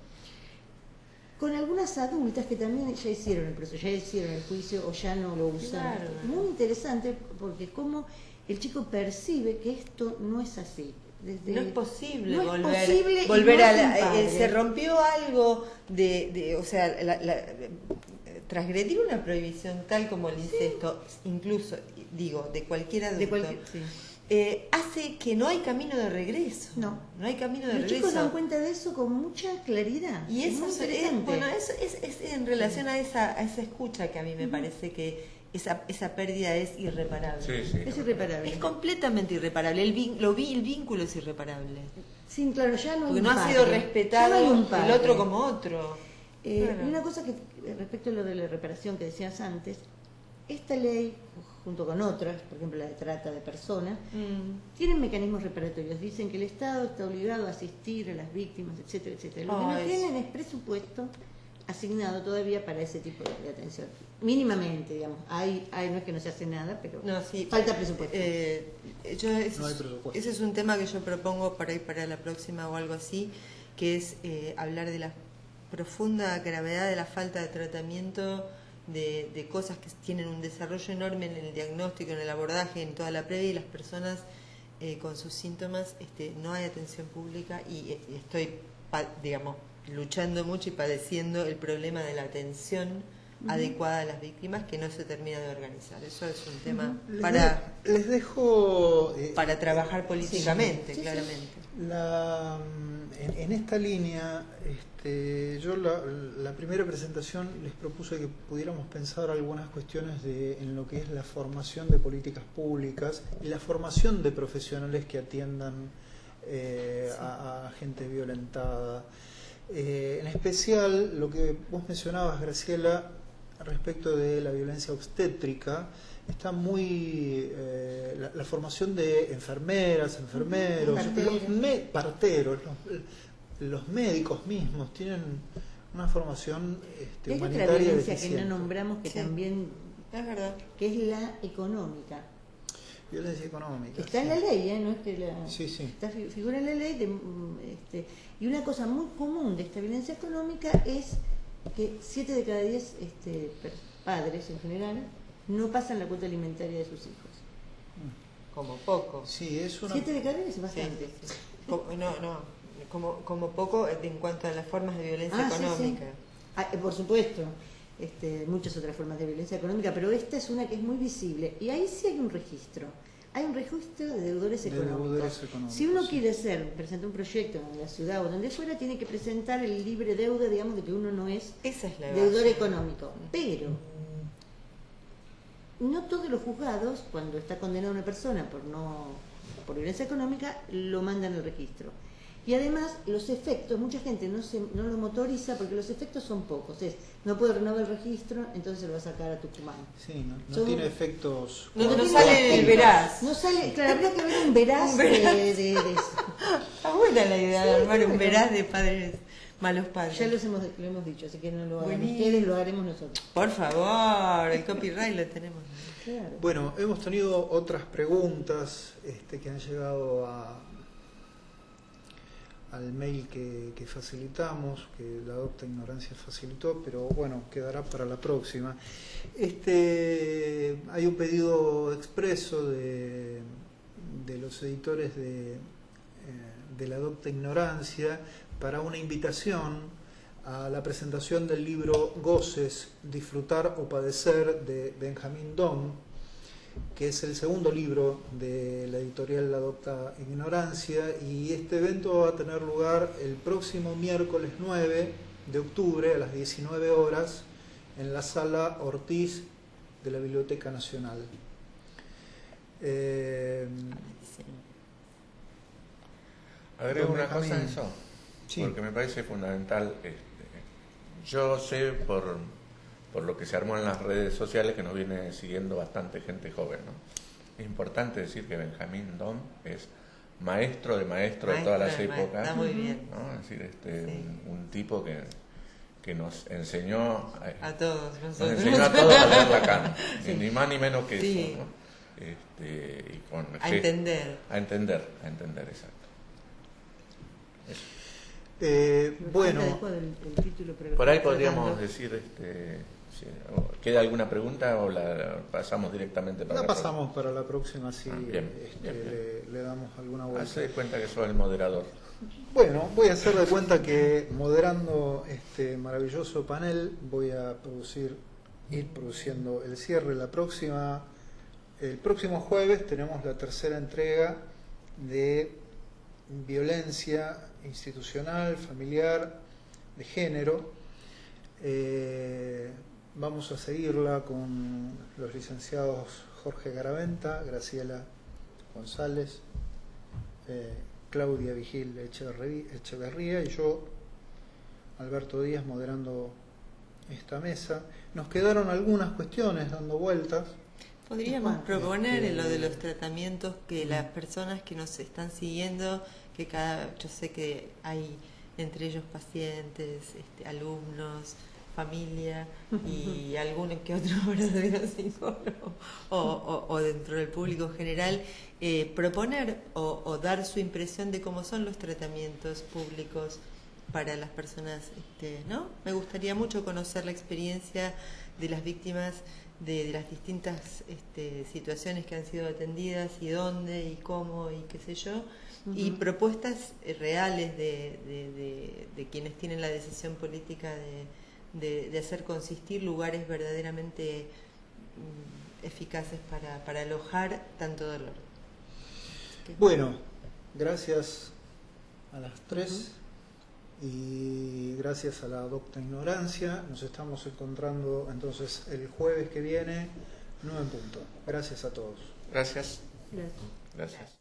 con algunas adultas que también ya hicieron el proceso, ya hicieron el juicio o ya no lo usan. Claro. Muy interesante porque como el chico percibe que esto no es así. No es posible volver a se rompió algo o sea, transgredir una prohibición tal como el incesto, incluso digo de cualquier adulto, hace que no hay camino de regreso. No hay camino de regreso. Los chicos dan cuenta de eso con mucha claridad. Y eso es en relación a esa escucha que a mí me parece que esa pérdida es irreparable. Es irreparable. Es completamente irreparable. El vínculo es irreparable. Sí, claro, ya no hay porque no ha sido respetado el otro como otro. Claro. Una cosa que respecto a lo de la reparación que decías antes, esta ley, junto con otras, por ejemplo la de trata de personas, tienen mecanismos reparatorios. Dicen que el Estado está obligado a asistir a las víctimas, etcétera, etcétera. Lo que no tienen es presupuesto asignado todavía para ese tipo de atención. Mínimamente, digamos. No es que no se hace nada, pero falta presupuesto. No hay presupuesto. Ese es un tema que yo propongo para la próxima o algo así, que es hablar de la profunda gravedad de la falta de tratamiento de cosas que tienen un desarrollo enorme en el diagnóstico, en el abordaje, en toda la previa, y las personas con sus síntomas, no hay atención pública, y estoy, digamos, luchando mucho y padeciendo el problema de la atención adecuada a las víctimas, que no se termina de organizar. Eso es un tema les dejo para trabajar políticamente, claramente. En esta línea, yo la primera presentación les propuse que pudiéramos pensar algunas cuestiones en lo que es la formación de políticas públicas y la formación de profesionales que atiendan a gente violentada. En especial lo que vos mencionabas, Graciela, respecto de la violencia obstétrica, está muy la formación de enfermeras, enfermeros, parteros, los médicos mismos tienen una formación humanitaria otra violencia deficiente. que no nombramos, que también es verdad, que es la económica. Violencia económica. Está en la ley, no es que figura en la ley. Y una cosa muy común de esta violencia económica es que 7 de cada 10 padres en general no pasan la cuota alimentaria de sus hijos. Como poco. Sí, es 7 de cada 10 es bastante. Sí. Como poco en cuanto a las formas de violencia económica. Sí. Por supuesto. Muchas otras formas de violencia económica, pero esta es una que es muy visible, y ahí sí hay un registro. Hay un registro de deudores económicos. Si uno quiere presentar un proyecto en la ciudad o donde fuera, tiene que presentar el libre deuda, digamos, de que uno no es deudor económico. Pero no todos los juzgados, cuando está condenada una persona por violencia económica, lo mandan al registro. Y además, los efectos, mucha gente no lo motoriza porque los efectos son pocos. No puede renovar el registro, entonces se lo va a sacar a Tucumán. Sí, no tiene efectos. No sale el veraz. No sale, claro, habría que ver un veraz, de eso. Está buena la idea de armar un veraz de padres, malos padres. Ya lo hemos dicho, así que no lo hagan ustedes, lo haremos nosotros. Por favor, el copyright lo tenemos. Claro. Bueno, hemos tenido otras preguntas que han llegado al mail que facilitamos, que la Adopta Ignorancia facilitó, pero bueno, quedará para la próxima. Hay un pedido expreso de los editores de la Adopta Ignorancia para una invitación a la presentación del libro Goces, Disfrutar o Padecer de Benjamín Dom, que es el segundo libro de la editorial La Adopta Ignorancia, y este evento va a tener lugar el próximo miércoles 9 de octubre a las 19 horas en la Sala Ortiz de la Biblioteca Nacional. Agrego una cosa a eso, sí, porque me parece fundamental. Yo sé por lo que se armó en las redes sociales que nos viene siguiendo bastante gente joven, ¿no? Es importante decir que Benjamín Dom es maestro de todas las épocas. Está muy bien. ¿No? Es decir, sí, un tipo que nos enseñó a todos nosotros. Nos enseñó a todos a leer Lacan, sí, ni más ni menos que sí, eso, ¿no? Y con entender. A entender, exacto. Bueno, por ahí podríamos decir, si ¿queda alguna pregunta o la pasamos directamente para la pasamos para la próxima? Si bien. Le damos alguna vuelta. Haz de cuenta que soy el moderador. Bueno, voy a hacer de cuenta que moderando este maravilloso panel voy a ir produciendo el cierre. El próximo jueves tenemos la tercera entrega de violencia institucional, familiar, de género. Vamos a seguirla con los licenciados Jorge Garaventa, Graciela González, Claudia Vigil Echeverría y yo, Alberto Díaz, moderando esta mesa. Nos quedaron algunas cuestiones dando vueltas. Podríamos proponer en lo de los tratamientos que las personas que nos están siguiendo, yo sé que hay entre ellos pacientes, alumnos, familia y alguno que otro verdadero psicólogo o dentro del público en general, proponer o dar su impresión de cómo son los tratamientos públicos para las personas, ¿no? Me gustaría mucho conocer la experiencia de las víctimas de las distintas situaciones que han sido atendidas y dónde y cómo y qué sé yo, y propuestas reales de quienes tienen la decisión política de hacer consistir lugares verdaderamente eficaces para alojar tanto dolor. Bueno, gracias a las tres y gracias a la Adopta Ignorancia. Nos estamos encontrando entonces el jueves que viene, 9 en punto. Gracias a todos. Gracias. Gracias. Gracias.